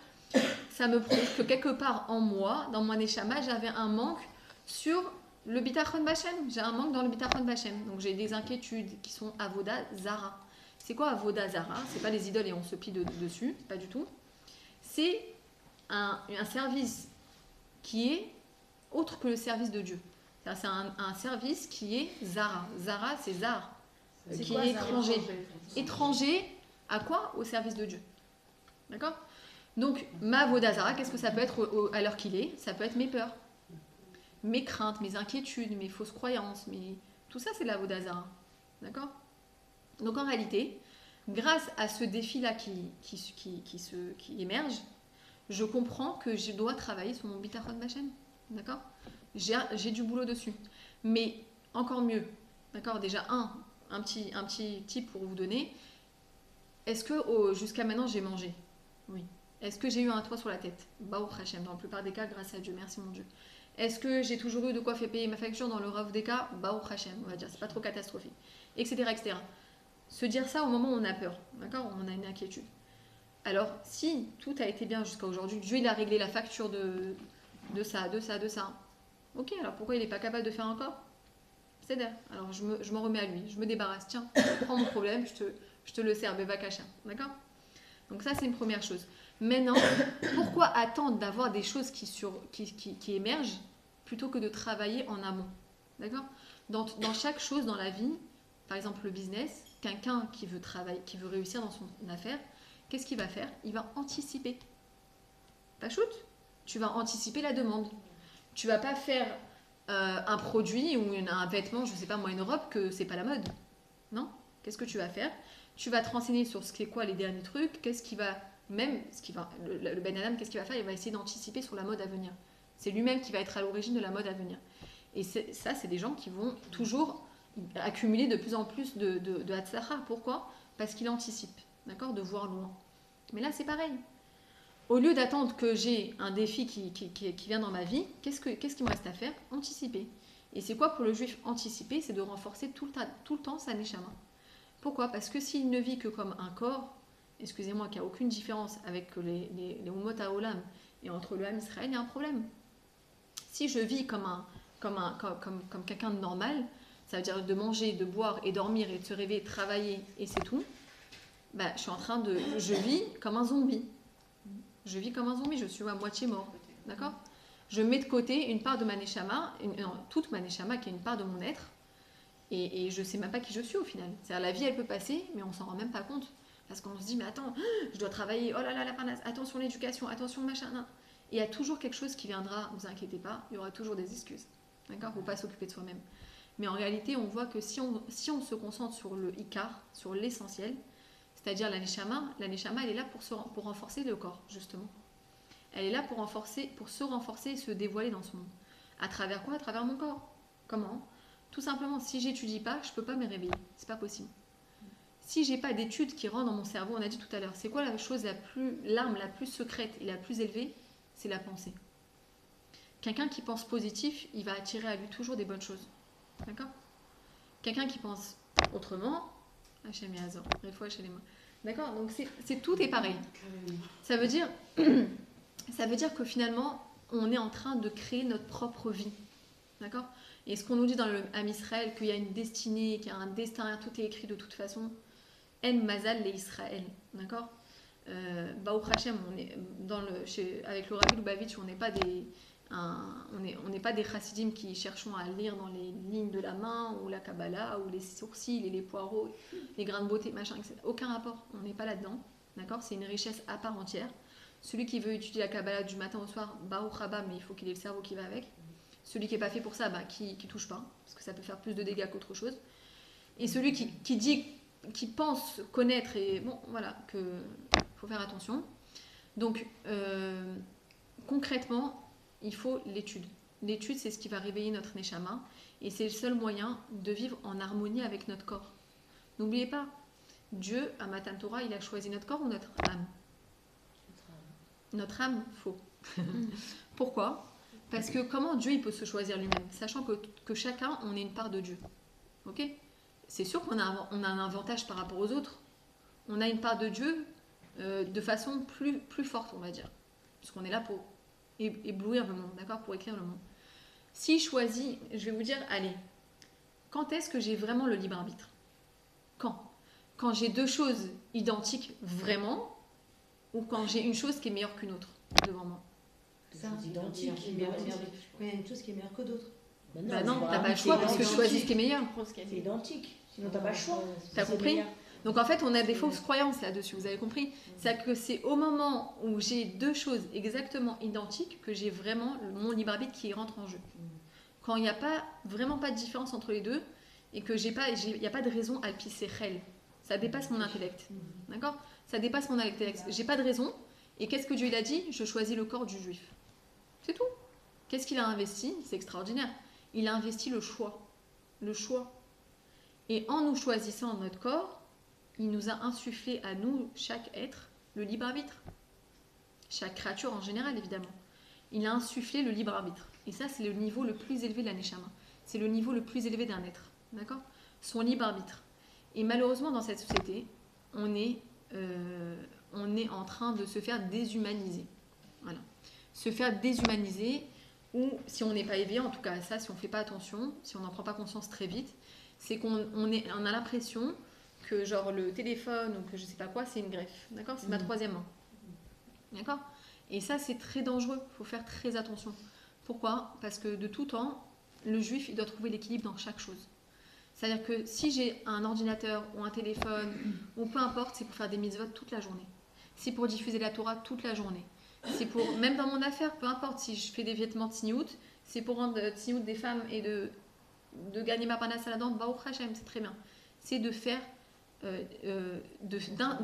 Ça me prouve que quelque part en moi, dans mon neshama, j'avais un manque sur le bitachon bachem. J'ai un manque dans le bitachon bachem. Donc j'ai des inquiétudes qui sont avoda zara. C'est quoi avoda zara? C'est pas les idoles et on se plie dessus, pas du tout. C'est un service qui est autre que le service de Dieu. C'est un service qui est zara. Zara, c'est zar. C'est qui quoi, est zara? étranger. Étranger à quoi? Au service de Dieu. D'accord? Donc, ma vodazara, qu'est-ce que ça peut être à l'heure qu'il est? Ça peut être mes peurs, mes craintes, mes inquiétudes, mes fausses croyances, tout ça c'est de la vodazara. D'accord? Donc en réalité, grâce à ce défi-là qui émerge, je comprends que je dois travailler sur mon bitachon bachem. D'accord? J'ai du boulot dessus. Mais encore mieux, d'accord? Déjà, un petit tip pour vous donner. Est-ce que jusqu'à maintenant j'ai mangé? Oui. Est-ce que j'ai eu un toit sur la tête? Baruch Hashem, dans la plupart des cas, grâce à Dieu, merci mon Dieu. Est-ce que j'ai toujours eu de quoi faire payer ma facture? Dans le rêve des cas, Baruch Hashem, on va dire, c'est pas trop catastrophique, etc., etc. Se dire ça au moment où on a peur, d'accord? On a une inquiétude. Alors, si tout a été bien jusqu'à aujourd'hui, Dieu il a réglé la facture de ça. Ok, alors pourquoi il n'est pas capable de faire encore? C'est-à-dire, alors je m'en remets à lui, je me débarrasse, tiens, prends mon problème, je te le sers, bevakasha, d'accord? Donc ça c'est une première chose. Maintenant, pourquoi attendre d'avoir des choses qui émergent plutôt que de travailler en amont? D'accord? Dans chaque chose dans la vie, par exemple le business, quelqu'un qui veut travailler, qui veut réussir dans son affaire, qu'est-ce qu'il va faire? Il va anticiper. Pas shoot? Tu vas anticiper la demande. Tu vas pas faire un produit ou un vêtement, je sais pas moi, une robe, que c'est pas la mode. Non? Qu'est-ce que tu vas faire? Tu vas te renseigner sur ce qu'est quoi les derniers trucs, le Ben Adam, qu'est-ce qu'il va faire? Il va essayer d'anticiper sur la mode à venir. C'est lui-même qui va être à l'origine de la mode à venir. Et ça, c'est des gens qui vont toujours accumuler de plus en plus de hatzlacha. Pourquoi? Parce qu'il anticipe, d'accord? De voir loin. Mais là, c'est pareil. Au lieu d'attendre que j'ai un défi qui vient dans ma vie, qu'est-ce qu'il me reste à faire? Anticiper. Et c'est quoi pour le juif anticiper? C'est de renforcer tout le temps sa neshama. Pourquoi? Parce que s'il ne vit que comme un corps, excusez-moi, qu'il n'y a aucune différence avec les Umot HaOlam et entre le Ham Israël, il y a un problème. Si je vis comme quelqu'un de normal, ça veut dire de manger, de boire et dormir et de se réveiller, de travailler et c'est tout, je vis comme un zombie. Je vis comme un zombie, je suis à moitié mort. D'accord? Je mets de côté une part de ma neshama, toute ma neshama qui est une part de mon être, et je ne sais même pas qui je suis au final. C'est-à-dire la vie elle peut passer, mais on s'en rend même pas compte. Parce qu'on se dit, mais attends, je dois travailler, oh là là, la parnasse, attention l'éducation, attention machin. Non. Et il y a toujours quelque chose qui viendra, ne vous inquiétez pas, il y aura toujours des excuses. D'accord? Il ne faut pas s'occuper de soi-même. Mais en réalité, on voit que si on se concentre sur le ikar, sur l'essentiel, c'est-à-dire la neshama, elle est là pour renforcer le corps, justement. Elle est là pour se renforcer et se dévoiler dans ce monde. À travers quoi? À travers mon corps. Comment? Tout simplement, si j'étudie pas, je peux pas me réveiller. C'est pas possible. Si j'ai pas d'études qui rentrent dans mon cerveau, on a dit tout à l'heure, c'est quoi la chose l'arme la plus secrète et la plus élevée? C'est la pensée. Quelqu'un qui pense positif, il va attirer à lui toujours des bonnes choses. D'accord? Quelqu'un qui pense autrement, Hachem Yazor, d'accord? Donc tout est pareil. Ça veut dire que finalement, on est en train de créer notre propre vie. D'accord? Et ce qu'on nous dit dans le Am Israël, qu'il y a une destinée, qu'il y a un destin, tout est écrit de toute façon. En mazal le Israël. D'accord? Baruch Hashem, avec le Rabbi Lubavitch, on n'est pas des chassidim qui cherchons à lire dans les lignes de la main, ou la Kabbalah, ou les sourcils, et les poireaux, les grains de beauté, machin, etc. Aucun rapport, on n'est pas là-dedans. D'accord? C'est une richesse à part entière. Celui qui veut étudier la Kabbalah du matin au soir, Baruch Rabba, mais il faut qu'il ait le cerveau qui va avec. Celui qui n'est pas fait pour ça, qui touche pas, parce que ça peut faire plus de dégâts qu'autre chose. Et celui qui pense connaître, et bon, voilà, que faut faire attention. Donc, concrètement, il faut l'étude. L'étude, c'est ce qui va réveiller notre neshama, et c'est le seul moyen de vivre en harmonie avec notre corps. N'oubliez pas, Dieu, à Matan Torah, il a choisi notre corps ou notre âme? Notre âme, faux. Pourquoi? Parce que comment Dieu il peut se choisir lui-même, sachant que chacun, on est une part de Dieu. Ok? C'est sûr qu'on a un avantage par rapport aux autres. On a une part de Dieu de façon plus forte, on va dire. Puisqu'on est là pour éblouir le monde, d'accord? Pour éclairer le monde. Si je choisis, je vais vous dire, allez, quand est-ce que j'ai vraiment le libre arbitre? Quand j'ai deux choses identiques vraiment, ou quand j'ai une chose qui est meilleure qu'une autre devant moi? C'est identique. Mais il y a une chose qui est meilleure que d'autres. Bah non, t'as pas le choix parce que je choisis ce qui est meilleur. C'est identique, sinon t'as pas le choix. T'as compris? Donc en fait, on a des fausses croyances là-dessus, vous avez compris? C'est que c'est au moment où j'ai deux choses exactement identiques que j'ai vraiment mon libre arbitre qui rentre en jeu. Quand il n'y a vraiment pas de différence entre les deux et que il n'y a pas de raison à pisser réel. Ça dépasse mon intellect. D'accord? Ça dépasse mon intellect. J'ai pas de raison. Et qu'est-ce que Dieu il a dit? Je choisis le corps du juif. C'est tout. Qu'est-ce qu'il a investi? C'est extraordinaire. Il a investi le choix. Le choix. Et en nous choisissant notre corps, il nous a insufflé à nous, chaque être, le libre arbitre. Chaque créature en général, évidemment. Il a insufflé le libre arbitre. Et ça, c'est le niveau le plus élevé de la Neshama. C'est le niveau le plus élevé d'un être. D'accord? Son libre arbitre. Et malheureusement, dans cette société, on est en train de se faire déshumaniser. Voilà. Se faire déshumaniser, ou si on n'est pas éveillé, en tout cas à ça, si on ne fait pas attention, si on n'en prend pas conscience très vite, c'est qu'on a l'impression que genre le téléphone ou que je sais pas quoi, c'est une greffe. D'accord? C'est ma troisième main. D'accord? Et ça, c'est très dangereux. Il faut faire très attention. Pourquoi? Parce que de tout temps, le juif, il doit trouver l'équilibre dans chaque chose. C'est-à-dire que si j'ai un ordinateur ou un téléphone, ou peu importe, c'est pour faire des mitzvot toute la journée. C'est pour diffuser la Torah toute la journée. C'est pour, même dans mon affaire, peu importe, si je fais des vêtements de tzniout, c'est pour rendre tzniout des femmes et de gagner ma parnasse à la dent, Baruch Hashem, c'est très bien. C'est de faire,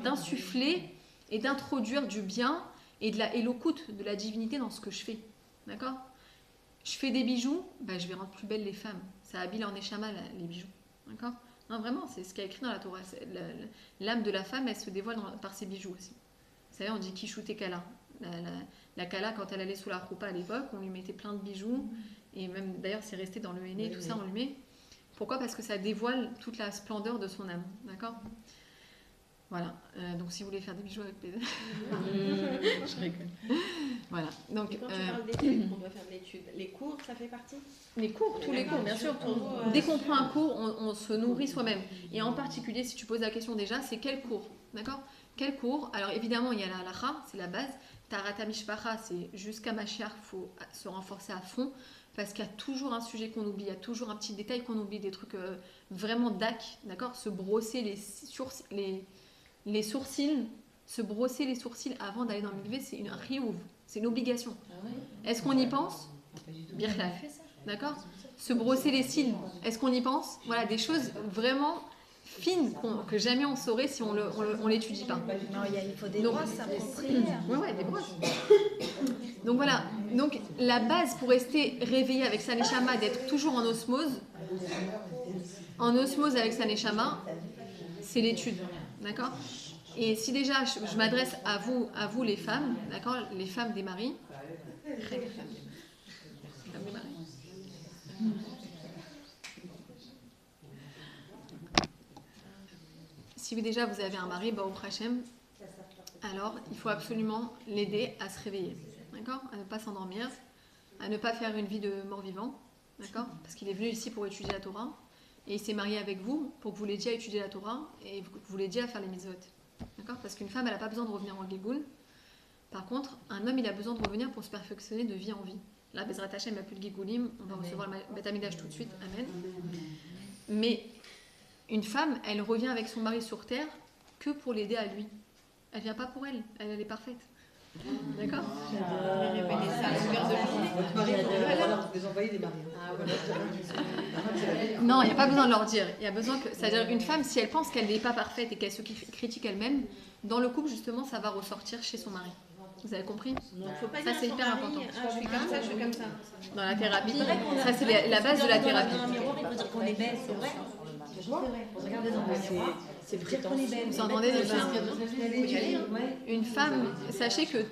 d'insuffler et d'introduire du bien et de la éloquente, de la divinité dans ce que je fais. D'accord? Je fais des bijoux, bah, je vais rendre plus belles les femmes. Ça habille en échama les bijoux. D'accord? Non, vraiment, c'est ce qui est écrit dans la Torah. L'âme de la femme, elle se dévoile par ses bijoux aussi. Vous savez, on dit Kishute Kala. La Kala, quand elle allait sous la roupa à l'époque, on lui mettait plein de bijoux. Et même, d'ailleurs, c'est resté dans le henné, tout ça, on lui met. Pourquoi? Parce que ça dévoile toute la splendeur de son âme. D'accord? Voilà. Donc, si vous voulez faire des bijoux avec plaisir. Je rigole. Voilà. Donc, et quand tu parles d'études, on doit faire de l'étude. Les cours, ça fait partie? Les cours, tous les cours, bien sûr. Dès qu'on prend un cours, on se nourrit soi-même. Et en particulier, si tu poses la question déjà, c'est quel cours? D'accord? Quel cours? Alors évidemment, il y a la halacha, c'est la base. Tarata Mishpacha, c'est jusqu'à Mashiach, il faut se renforcer à fond. Parce qu'il y a toujours un sujet qu'on oublie, il y a toujours un petit détail qu'on oublie, des trucs vraiment dac, d'accord? Se brosser les sourcils, se brosser les sourcils avant d'aller dans le mikvé, c'est un chiyuv, c'est une obligation. Est-ce qu'on y pense? Birklal. D'accord? Se brosser les cils, est-ce qu'on y pense? Voilà, des choses vraiment fines que jamais on saurait si on l'étudie pas. Non, il faut des brosses appropriées. Ouais, des brosses. Donc voilà, donc la base pour rester réveillé avec sa neshama, d'être toujours en osmose avec sa neshama, c'est l'étude, d'accord? Et si déjà je m'adresse à vous les femmes, d'accord, les femmes des maris, femmes des maris. Si déjà vous avez un mari, Baruch Hashem, alors il faut absolument l'aider à se réveiller, d'accord, à ne pas s'endormir, à ne pas faire une vie de mort-vivant, d'accord, parce qu'il est venu ici pour étudier la Torah et il s'est marié avec vous pour que vous l'aidiez à étudier la Torah et que vous l'aidiez à faire les mitzvot, d'accord, parce qu'une femme elle n'a pas besoin de revenir en Gilgoul. Par contre, un homme il a besoin de revenir pour se perfectionner de vie en vie. Là, Bezrat Hashem, il n'y a plus de Gilgoulim, on va recevoir le Beth Amidash tout de suite, amen. Mais une femme, elle revient avec son mari sur terre que pour l'aider à lui. Elle vient pas pour elle, elle est parfaite. D'accord? Non, il n'y a pas besoin de leur dire. Il y a besoin que, c'est-à-dire une femme, si elle pense qu'elle n'est pas parfaite et qu'elle se critique elle-même, dans le couple justement, ça va ressortir chez son mari. Vous avez compris? Ça c'est hyper important. Je suis comme ça, je suis comme ça. Dans la thérapie, ça c'est la base de la thérapie. Dans un miroir, il faut dire qu'on est belle, c'est vrai. Regardez dans le miroir. C'est prétentieux. Vous entendez déjà? Une femme, sachez que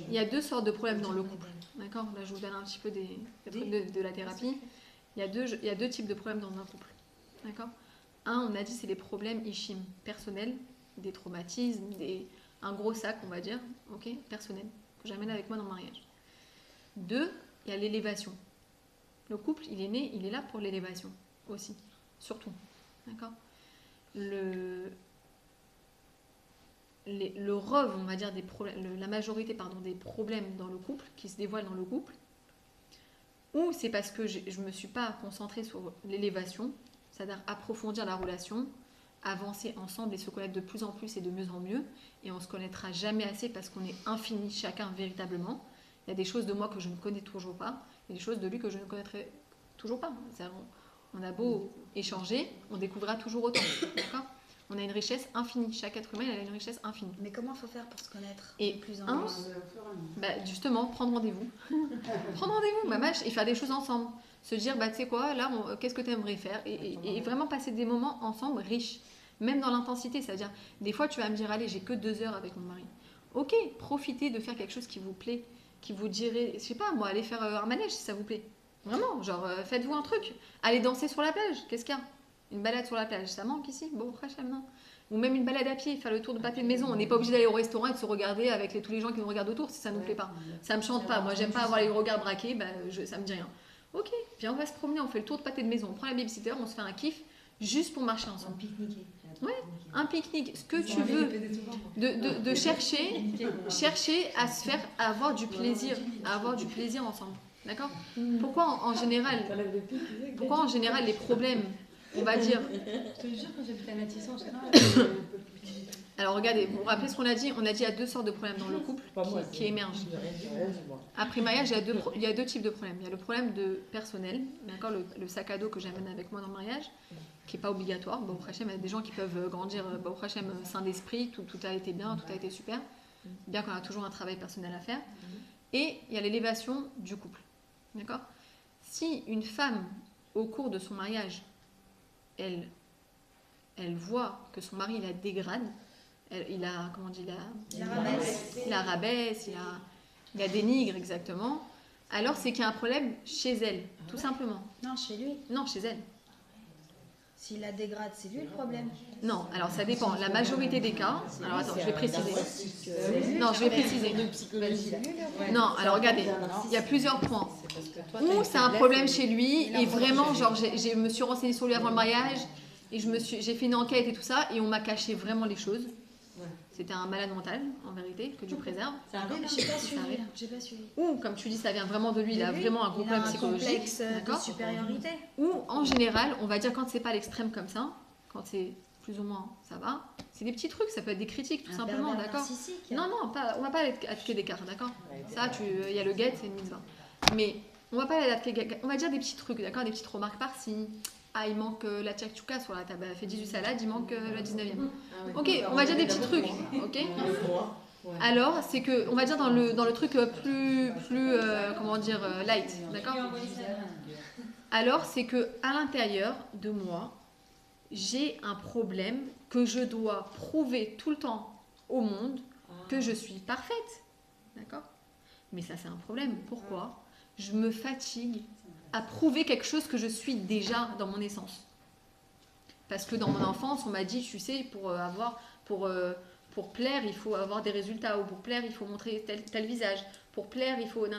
il y a deux sortes de problèmes dans le couple. D'accord? Là, je vous donne un petit peu des trucs de la thérapie. Il y a deux types de problèmes dans un couple. D'accord? Un, on a dit, c'est les problèmes ishim, personnels, des traumatismes, un gros sac, on va dire, ok, personnel, que j'amène avec moi dans le mariage. Deux, il y a l'élévation. Le couple, il est né, il est là pour l'élévation aussi, surtout. D'accord? Le rove, on va dire, des problèmes, la majorité des problèmes dans le couple, qui se dévoilent dans le couple, ou c'est parce que je ne me suis pas concentrée sur l'élévation, c'est-à-dire approfondir la relation, avancer ensemble et se connaître de plus en plus et de mieux en mieux, et on ne se connaîtra jamais assez parce qu'on est infini chacun véritablement. Il y a des choses de moi que je ne connais toujours pas, et des choses de lui que je ne connaîtrai toujours pas. On a beau échanger, on découvrira toujours autant. D'accord? On a une richesse infinie. Chaque être humain il a une richesse infinie. Mais comment il faut faire pour se connaître et de plus en plus? Justement, prendre rendez-vous. Prendre rendez-vous, mamache, et faire des choses ensemble. Se dire, tu sais quoi, là, qu'est-ce que tu aimerais faire et vraiment passer des moments ensemble riches. Même dans l'intensité, c'est-à-dire, des fois, tu vas me dire, allez, j'ai que 2 heures avec mon mari. Ok, profitez de faire quelque chose qui vous plaît, qui vous dirait, je sais pas, moi, allez faire un manège si ça vous plaît. Vraiment, genre, faites-vous un truc. Allez danser sur la plage, qu'est-ce qu'il y a? Une balade sur la plage, ça manque ici? Bon, Hachem, non. Ou même une balade à pied, faire le tour de pâté de maison. On n'est pas obligé d'aller au restaurant et de se regarder avec tous les gens qui nous regardent autour si ça nous plaît pas. Ça me chante pas. Moi, j'aime pas avoir les regards braqués, ça me dit rien. Ok, viens, on va se promener, on fait le tour de pâté de maison, on prend la babysitter, on se fait un kiff juste pour marcher ensemble. Ouais, un pique-nique, ce que tu veux, de chercher à se faire, à avoir du plaisir ensemble. D'accord? Pourquoi en général les problèmes, on va dire. Je te jure, quand j'habitais à Matisson, Alors regardez, vous vous rappelez ce qu'on a dit? On a dit il y a 2 sortes de problèmes dans le couple qui émergent. Après mariage, il y a deux types de problèmes. Il y a le problème personnel, d'accord, le sac à dos que j'amène avec moi dans le mariage, qui n'est pas obligatoire. Bon, Hachem, il y a des gens qui peuvent grandir, bon, Hachem, sain d'esprit, tout a été bien, tout a été super. Bien qu'on a toujours un travail personnel à faire. Et il y a l'élévation du couple. D'accord? Si une femme, au cours de son mariage, elle voit que son mari la dégrade, il la rabaisse, il la dénigre exactement, alors c'est qu'il y a un problème chez elle, tout simplement. Non, chez lui. Non, chez elle. S'il la dégrade, c'est lui le problème. Non, alors ça dépend. La majorité des cas. Alors attends, je vais préciser. Non, je vais préciser. Non, alors regardez, il y a plusieurs points. Ou c'est un problème chez lui et vraiment, genre, je me suis renseignée sur lui avant le mariage et j'ai fait une enquête et tout ça et on m'a caché vraiment les choses. C'était un malade mental, en vérité, que Dieu préserve. J'ai pas suivi. Ou, comme tu dis, ça vient vraiment de lui, il a vraiment un gros problème psychologique. Complexe de supériorité. Ou, en général, on va dire quand c'est pas à l'extrême comme ça, quand c'est plus ou moins, ça va. C'est des petits trucs, ça peut être des critiques, tout Un simplement, pervers d'accord? narcissique. Non, on va pas attaquer des cartes, d'accord? Ça, il y a le guet, c'est une mitzvah. Mais on va pas aller attaquer, on va dire des petits trucs, d'accord? Des petites remarques par-ci. Ah, il manque la tchakchouka sur la table, elle fait 18 salades, il manque la 19e. Ok, on va dire des petits trucs, ok? Alors, c'est que, on va dire dans le truc plus comment dire, light, d'accord? Alors, c'est que à l'intérieur de moi, j'ai un problème que je dois prouver tout le temps au monde que je suis parfaite, d'accord? Mais ça, c'est un problème. Pourquoi? Je me fatigue à prouver quelque chose que je suis déjà dans mon essence. Parce que dans mon enfance, on m'a dit, tu sais, pour plaire, il faut avoir des résultats, ou pour plaire, il faut montrer tel visage, pour plaire, il faut... Non.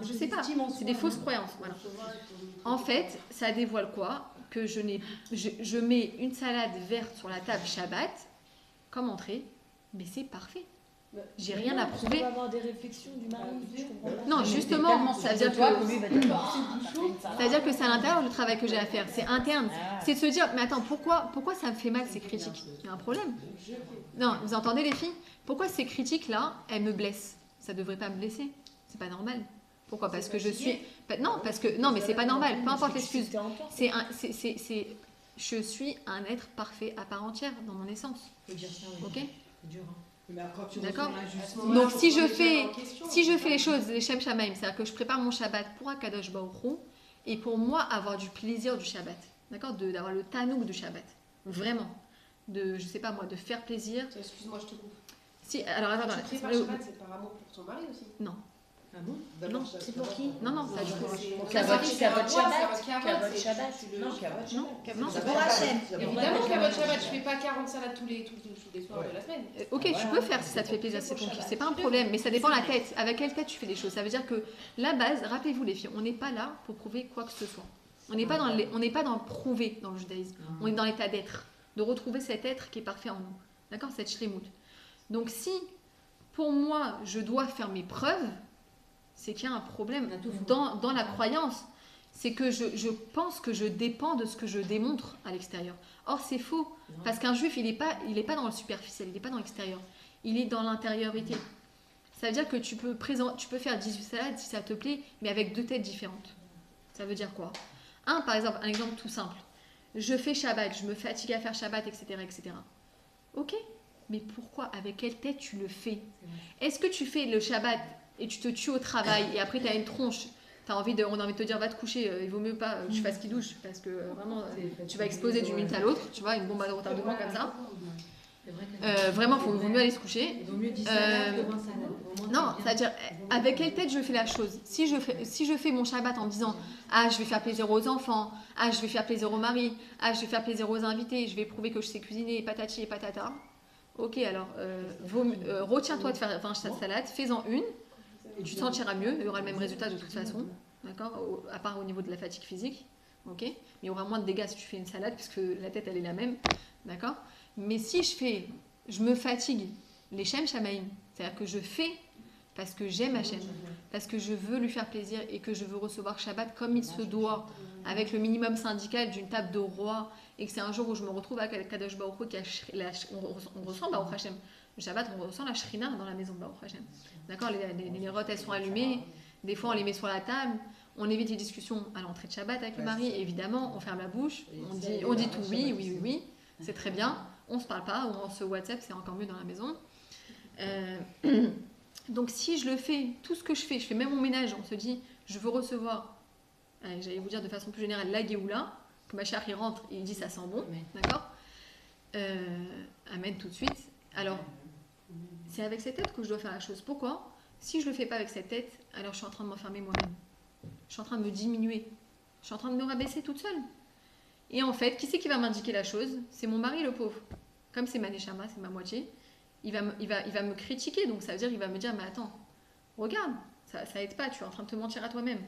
Je sais pas, c'est des fausses croyances. Voilà. En fait, ça dévoile quoi? Que je mets une salade verte sur la table Shabbat, comme entrée, mais c'est parfait. J'ai rien à prouver. Tu vas avoir des réflexions du mari, je comprends pas. Non, justement, ça veut dire que c'est à l'intérieur le travail que j'ai à faire, c'est interne. C'est de se dire, mais attends, pourquoi ça me fait mal ces critiques? Il y a un problème. Non, vous entendez les filles? Pourquoi ces critiques-là, elles me blessent? Ça devrait pas me blesser, c'est pas normal. Pourquoi? Parce que je suis... Non, mais c'est pas normal, peu importe l'excuse. Je suis un être parfait à part entière dans mon essence. Ok? D'accord. Donc si je fais les choses, les Shem Shamaim, c'est-à-dire que je prépare mon Shabbat pour Akadosh Baruch Hu et pour moi avoir du plaisir du Shabbat, d'accord, d'avoir le tanouk du Shabbat, vraiment, je sais pas moi, de faire plaisir. Excuse-moi, je te coupe. Si, alors attends, tu prépares Shabbat, c'est par amour pour ton mari aussi. Non. Ah bon? Non, c'est pour qui? Non, ça du coup. Kavod Shabbat. Non, c'est pour Hachem. Évidemment, Kavod Shabbat, je fais pas 40 salades tous les soirs de la semaine. Ok, tu peux faire si ça te fait plaisir, c'est ton kiff, c'est pas un problème, mais ça dépend de la tête. Avec quelle tête tu fais les choses? Ça veut dire que la base, rappelez-vous les filles, on n'est pas là pour prouver quoi que ce soit. On n'est pas dans le prouver dans le judaïsme. On est dans l'état d'être, de retrouver cet être qui est parfait en nous. D'accord, cette shlemut. Donc si, pour moi, je dois faire mes preuves, c'est qu'il y a un problème dans la croyance. C'est que je pense que je dépends de ce que je démontre à l'extérieur. Or, c'est faux. Parce qu'un juif, il n'est pas dans le superficiel, il n'est pas dans l'extérieur. Il est dans l'intériorité. Ça veut dire que tu peux faire 18 salades si ça te plaît, mais avec 2 têtes différentes. Ça veut dire quoi? Par exemple, un exemple tout simple. Je fais Shabbat, je me fatigue à faire Shabbat, etc. etc. Ok, mais pourquoi? Avec quelle tête tu le fais? Est-ce que tu fais le Shabbat et tu te tues au travail et après tu as une tronche, on a envie de te dire va te coucher, il vaut mieux pas que tu fasses qui douche parce que vraiment tu vas exploser d'une minute à l'autre, tu vois, une bombe à retardement comme ça. Vraiment, il vaut mieux aller se coucher. Il vaut mieux 10 salades que 20 salades. Non, c'est-à-dire avec quelle tête je fais la chose? Si je fais mon Shabbat en me disant je vais faire plaisir aux enfants, je vais faire plaisir au mari, je vais faire plaisir aux invités, je vais prouver que je sais cuisiner, patati et patata. Ok, alors retiens-toi de faire 20 salades, fais-en une. Tu te sentiras mieux, il y aura le même résultat de toute façon, d'accord, à part au niveau de la fatigue physique, ok, mais il y aura moins de dégâts si tu fais une salade puisque la tête elle est la même, d'accord. Mais si je me fatigue, les Shem Shamaim, c'est-à-dire que je fais parce que j'aime Hachem, parce que je veux lui faire plaisir et que je veux recevoir Shabbat comme il se doit, avec le minimum syndical d'une table de roi, et que c'est un jour où je me retrouve avec Kadosh Baruch Hu, on ressent Baruch Hashem. Le Shabbat, on ressent la shrina dans la maison de Baruch Hashem. D'accord, les miroites, elles sont allumées. Des fois, on les met sur la table. On évite les discussions à l'entrée de Shabbat avec le mari. Évidemment, on ferme la bouche. On dit tout oui. C'est très bien. On ne se parle pas. Ou on se WhatsApp, c'est encore mieux dans la maison. Donc, si je le fais, tout ce que je fais même mon ménage, on se dit, je veux recevoir, j'allais vous dire de façon plus générale, la Géoula, que ma chère, il rentre et il dit, ça sent bon. D'accord. Amen tout de suite. Alors, c'est avec cette tête que je dois faire la chose. Pourquoi? Si je ne le fais pas avec cette tête, alors je suis en train de m'enfermer moi-même. Je suis en train de me diminuer. Je suis en train de me rabaisser toute seule. Et en fait, qui c'est qui va m'indiquer la chose? C'est mon mari, le pauvre. Comme c'est ma neshama, c'est ma moitié, il va me critiquer. Donc ça veut dire qu'il va me dire, mais attends, regarde, ça aide pas, tu es en train de te mentir à toi-même.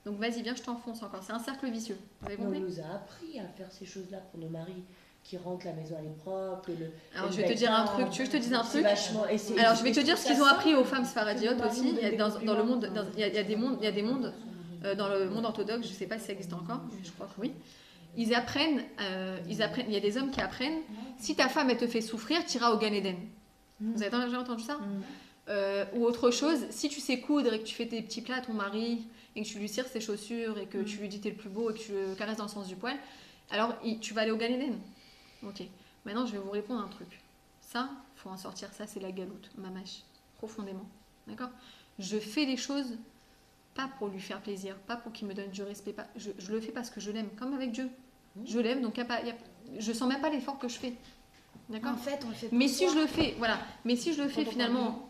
Donc vas-y, viens, je t'enfonce encore. C'est un cercle vicieux. Vous avez compris? On nous a appris à faire ces choses-là pour nos maris. Qui rentrent, la maison elle est propre. Alors je vais te dire un truc, tu veux que je te dise un truc? Alors je vais te dire ce qu'ils ont appris aux femmes sfaradiotes aussi. Dans le monde, il y a des mondes dans le monde orthodoxe, je ne sais pas si ça existe encore, mais je crois que oui. ils apprennent, il y a des hommes qui apprennent, si ta femme elle te fait souffrir, tu iras au Gan Eden. Vous avez déjà entendu ça? Ou autre chose, si tu sais coudre et que tu fais tes petits plats à ton mari et que tu lui cires ses chaussures et que tu lui dis t'es le plus beau et que tu le caresses dans le sens du poil, alors tu vas aller au Gan Eden. Ok. Maintenant je vais vous répondre un truc. Ça, faut en sortir. Ça c'est la galoute, mamache, profondément. D'accord? Je fais les choses pas pour lui faire plaisir, pas pour qu'il me donne du respect. Pas, je le fais parce que je l'aime, comme avec Dieu. Je l'aime, donc je sens même pas l'effort que je fais. D'accord? En fait, on le fait pour mais si soi. je le fais, voilà. Mais si je le fais finalement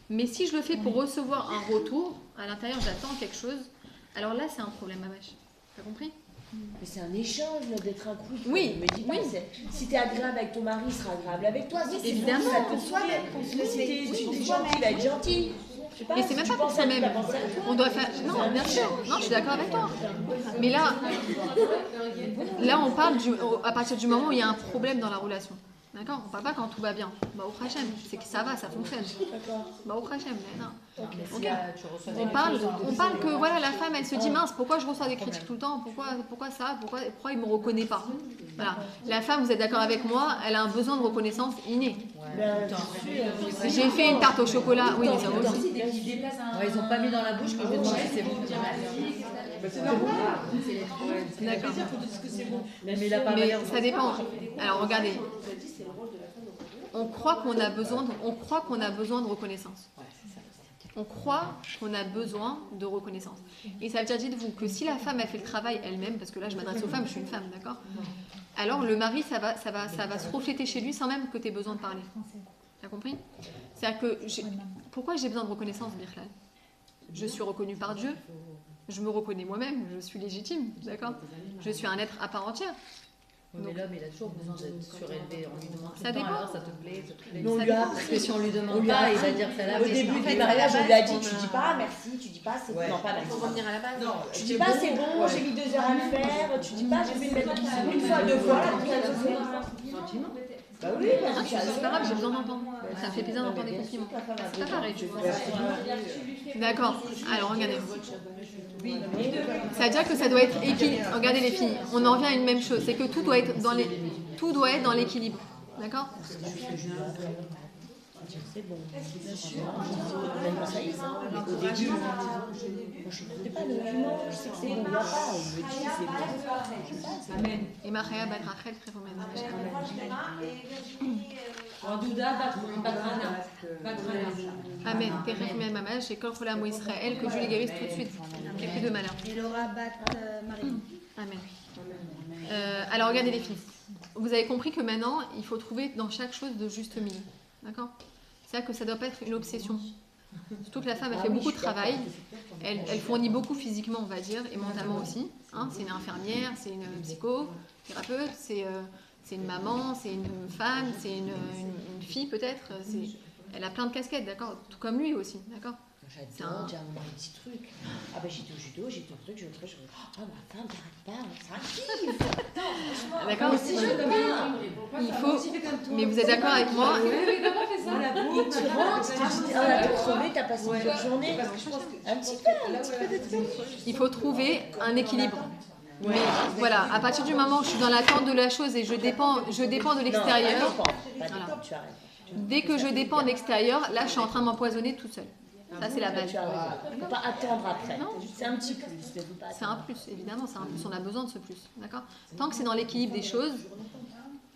mais si je le fais pour recevoir un retour, à l'intérieur j'attends quelque chose, alors là c'est un problème, mamache. T'as compris? Mais c'est un échange là, d'être un couple. Oui, Me dis pas, si t'es agréable avec ton mari, il sera agréable avec toi. Si évidemment. pour soi-même. Si t'es gentil, il va être gentil. Mais c'est même pas pour ça même. On doit faire. Non, bien sûr. Non, je suis d'accord avec toi. Mais là on parle à partir du moment où il y a un problème dans la relation. D'accord? On parle pas quand tout va bien. Bah, au Hachem, c'est que ça va, ça fonctionne. Bah, au Hachem, mais non. Okay. On parle que voilà, la femme, elle se dit mince, pourquoi je reçois des critiques tout le temps? Pourquoi ça? Pourquoi il me reconnaît pas? Voilà. La femme, vous êtes d'accord avec moi, elle a un besoin de reconnaissance inné. J'ai fait une tarte au chocolat. Oui, mais ça aussi. Ils n'ont pas mis dans la bouche que je vais demander si c'est bon. D'accord. Mais ça dépend. Alors regardez. On croit qu'on a besoin de reconnaissance. On croit qu'on a besoin de reconnaissance. Et ça veut dire, dites-vous, que si la femme a fait le travail elle-même, parce que là je m'adresse aux femmes, je suis une femme, d'accord? Alors le mari, ça va se refléter chez lui sans même que tu aies besoin de parler. T'as compris? C'est-à-dire que pourquoi j'ai besoin de reconnaissance, Birklal? Je suis reconnue par Dieu. Je me reconnais moi-même, je suis légitime, d'accord? Je suis un être à part entière. Mais l'homme, il a toujours besoin d'être surélevé. On lui demande tout ça le temps, dépend. alors ça te plaît, ça te plaît. On lui a Parce que si on lui demande pas, il va dire ça là. Au début du mariage, on lui a dit tu dis pas merci, tu dis pas c'est bon. Non, pas merci. Pour revenir à la base. Tu dis pas c'est bon, j'ai mis 2 heures à le faire, tu dis pas j'ai fait une fois, 2 fois, là, tout ça se fait. Bah oui, c'est pas grave, j'ai besoin d'entendre. Ça me fait plaisir d'entendre des compliments. C'est pas pareil. D'accord. Alors regardez. Ça veut dire que ça doit être équilibré. Regardez les filles, on en revient à une même chose, c'est que tout doit être dans l'équilibre. D'accord? C'est bon. Maintenant, ça y est, ça. Au début, je ne pas de document, je sais que c'est bon, il n'y a pas. On me dit, c'est bon. Amen. Et Maria bat Rachel, très romaine. Amen. Teref Mamash et Kol Cholam Israël, que Dieu les guérisse tout de suite. Il n'y a plus de malheur. Et Laura bat Marie. Amen. Alors regardez les filles. Vous avez compris que maintenant, il faut trouver dans chaque chose de juste milieu. D'accord? C'est-à-dire que ça ne doit pas être une obsession. Surtout que la femme, elle fait beaucoup de travail. Elle fournit beaucoup physiquement, on va dire, et mentalement aussi. Hein, c'est une infirmière, c'est une psychothérapeute, c'est une maman, c'est une femme, c'est une fille peut-être. Elle a plein de casquettes, d'accord? Tout comme lui aussi, d'accord? J'adore dire un petit truc. Ah ben j'étais au judo, j'étais au truc, oh ma femme, t'arrêtes pas, ça kiffe. D'accord? Aussi je peux pas. Il faut. Mais vous êtes d'accord avec moi? Tu rentres, tu te dis, t'as crevé, t'as passé une bonne journée. Un petit peu. Il faut trouver un équilibre. Mais voilà, à partir du moment où je suis dans l'attente de la chose et je dépends de l'extérieur. Voilà. Dès que je dépends de l'extérieur, là je suis en train de m'empoisonner toute seule. Ça, c'est la base. Il ne faut pas attendre après. C'est un petit plus. C'est un plus, évidemment, c'est un plus. On a besoin de ce plus. D'accord? Tant que c'est dans l'équilibre des choses,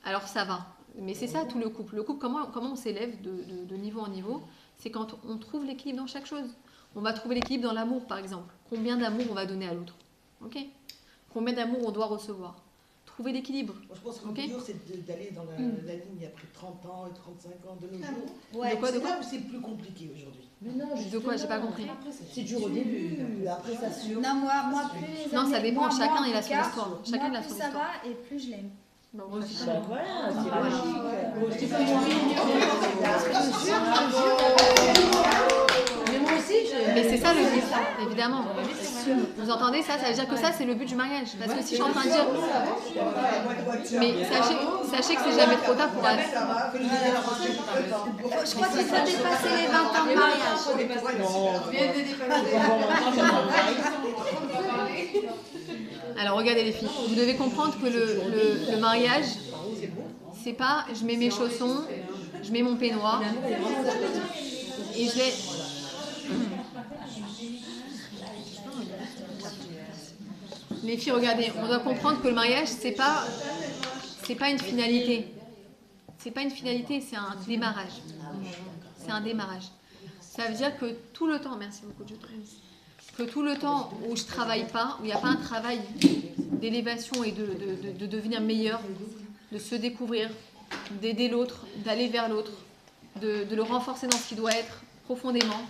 alors ça va. Mais c'est ça tout le couple. Le couple, comment on s'élève de niveau en niveau? C'est quand on trouve l'équilibre dans chaque chose. On va trouver l'équilibre dans l'amour, par exemple. Combien d'amour on va donner à l'autre? Ok? Combien d'amour on doit recevoir? Trouver l'équilibre. Je pense que le plus dur, c'est d'aller dans la ligne après 30 ans et 35 ans de nos jours. Ouais. C'est là où c'est plus compliqué aujourd'hui. Mais non, de quoi? J'ai pas compris. C'est dur au début, après ça se... Non, moi plus... Non, ça dépend, chacun il a son cas, histoire. Chacun a plus son ça histoire. va et plus je l'aime. Bah, moi aussi. Bah voilà, c'est logique. Mais moi aussi, Mais c'est ça ça le but, évidemment. Vous entendez ça? Ça veut dire que ça, c'est le but du mariage. Parce que si je suis en train de dire... Mais sachez que c'est jamais trop tard pour... Je crois qu'il faut dépasser les 20 ans de mariage. Alors regardez les filles, vous devez comprendre que le mariage, c'est pas je mets mes chaussons, je mets mon peignoir et je vais... Les filles, regardez, on doit comprendre que le mariage, c'est pas une finalité. C'est pas une finalité, c'est un démarrage. C'est un démarrage. Ça veut dire que tout le temps, merci beaucoup, Dieu te remercie, que tout le temps où je travaille pas, où il n'y a pas un travail d'élévation et de devenir meilleur, de se découvrir, d'aider l'autre, d'aller vers l'autre, de le renforcer dans ce qu'il doit être profondément.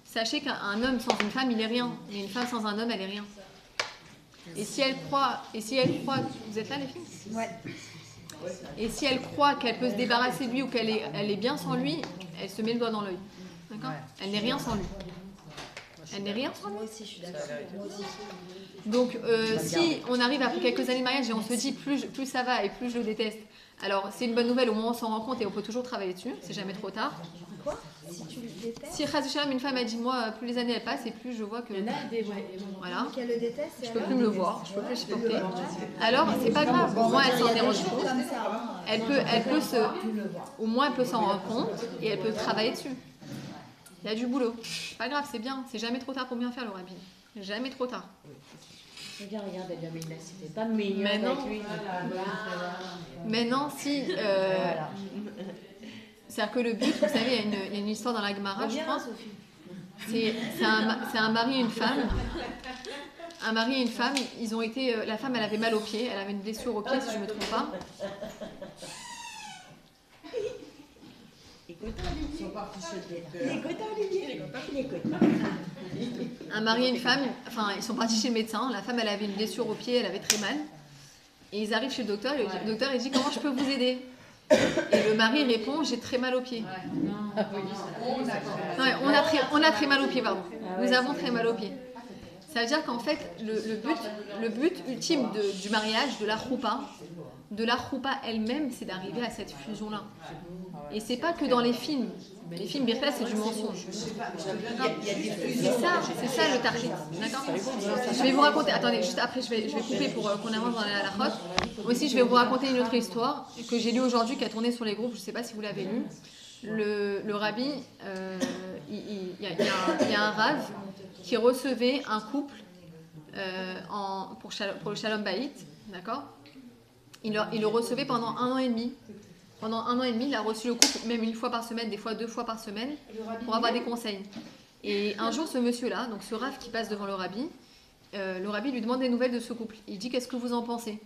Sachez qu'un homme sans une femme, il est rien. Mais une femme sans un homme, elle est rien. Et si elle croit, vous êtes là les filles? Ouais. Et si elle croit qu'elle peut se débarrasser de lui ou qu'elle est bien sans lui, elle se met le doigt dans l'œil. D'accord? Elle n'est rien sans lui. Elle n'est rien sans lui. Moi aussi, je suis d'accord. Moi aussi. Donc, si on arrive après quelques années de mariage et on se dit plus ça va et plus je le déteste, alors c'est une bonne nouvelle, au moins on s'en rend compte et on peut toujours travailler dessus, c'est jamais trop tard. Quoi? Si tu le détestes? Si Khaz Shalom, une femme a dit moi, plus les années elles passent et plus je vois que. Voilà. Qu'elle le déteste? Je peux plus me le voir, je peux plus le supporter. Alors, c'est pas grave, au moins elle s'en dérange compte. Au moins elle peut s'en rendre compte et elle peut travailler dessus. Il y a du boulot. C'est pas grave, c'est bien. C'est jamais trop tard pour bien faire le rabbi. Jamais trop tard. Regarde, Jamila, c'était pas mignon avec lui. Maintenant, si... C'est-à-dire que le but, vous savez, il y a une histoire dans la Gemara, je pense. C'est un mari et une femme. Un mari et une femme, ils ont été... La femme, elle avait mal au pied. Elle avait une blessure au pied, si je ne me trompe pas. Un mari et une femme, enfin ils sont partis chez le médecin, la femme elle avait une blessure au pied, elle avait très mal. Et ils arrivent chez le docteur, et le docteur il dit comment je peux vous aider? Et le mari répond j'ai très mal au pied. Ouais, on a très mal au pied, pardon. Nous avons très mal au pied. Ça veut dire qu'en fait le but ultime du mariage, de la choupa elle-même, c'est d'arriver à cette fusion-là. Et c'est pas que dans les films. Les films Birka, c'est du mensonge. C'est ça le tarhit. D'accord? Je vais vous raconter, attendez, juste après je vais couper pour qu'on avance dans la halachot. Aussi, je vais vous raconter une autre histoire que j'ai lue aujourd'hui, qui a tourné sur les groupes, je ne sais pas si vous l'avez lu. Le rabbi, il y a un rave qui recevait un couple pour le Shalom Bayit, d'accord? Il le recevait pendant 1 an et demi. Pendant 1 an et demi, il a reçu le couple, même 1 fois par semaine, des fois 2 fois par semaine, pour avoir des conseils. Et un jour, ce monsieur-là, donc ce rave qui passe devant le rabbi lui demande des nouvelles de ce couple. Il dit, qu'est-ce que vous en pensez?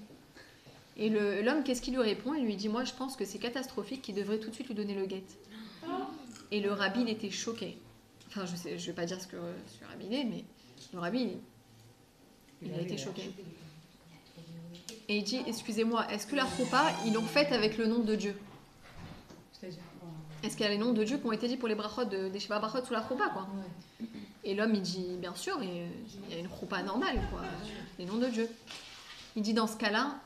Et l'homme, qu'est-ce qu'il lui répond? Il lui dit, moi, je pense que c'est catastrophique, qu'il devrait tout de suite lui donner le guet. Et le rabbi, il était choqué. Enfin, je ne vais pas dire ce que le rabbi est, mais le rabbi, il a été choqué. Et il dit, excusez-moi, est-ce que la choupa, ils l'ont faite avec le nom de Dieu? Est-ce qu'il y a les noms de Dieu qui ont été dit pour les brachot, des Sheva brachot sous la choupa, quoi? Et l'homme, il dit, bien sûr, il y a une choupa normale, quoi, les noms de Dieu. Il dit, dans ce cas-là,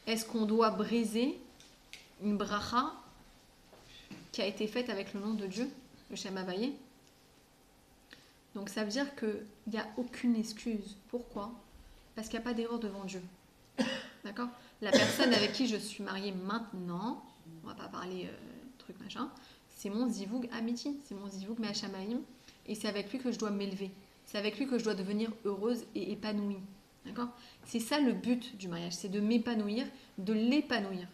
est-ce qu'on doit briser une bracha qui a été faite avec le nom de Dieu, le Shem Havayé? Donc ça veut dire qu'il n'y a aucune excuse. Pourquoi? Parce qu'il n'y a pas d'erreur devant Dieu. D'accord? La personne avec qui je suis mariée maintenant, on va pas parler truc machin, c'est mon zivoug amiti, c'est mon zivoug me'hashamaim, et c'est avec lui que je dois m'élever. C'est avec lui que je dois devenir heureuse et épanouie. D'accord? C'est ça le but du mariage, c'est de m'épanouir, de l'épanouir.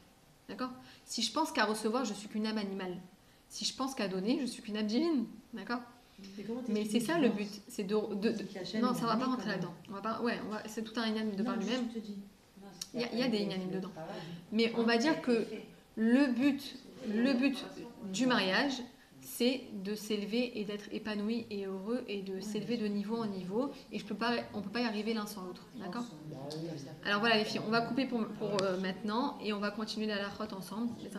D'accord? Si je pense qu'à recevoir, je suis qu'une âme animale. Si je pense qu'à donner, je suis qu'une âme divine. D'accord? Mais c'est ça le but, c'est non, ça va pas rentrer là-dedans. C'est tout un inanime de par lui-même. Il y a des inanimes dedans. Mais on va dire que le but du mariage, c'est de s'élever et d'être épanoui et heureux et de s'élever de niveau en niveau. Et on peut pas y arriver l'un sans l'autre. D'accord? Alors voilà les filles, on va couper pour maintenant et on va continuer la halachot ensemble. Les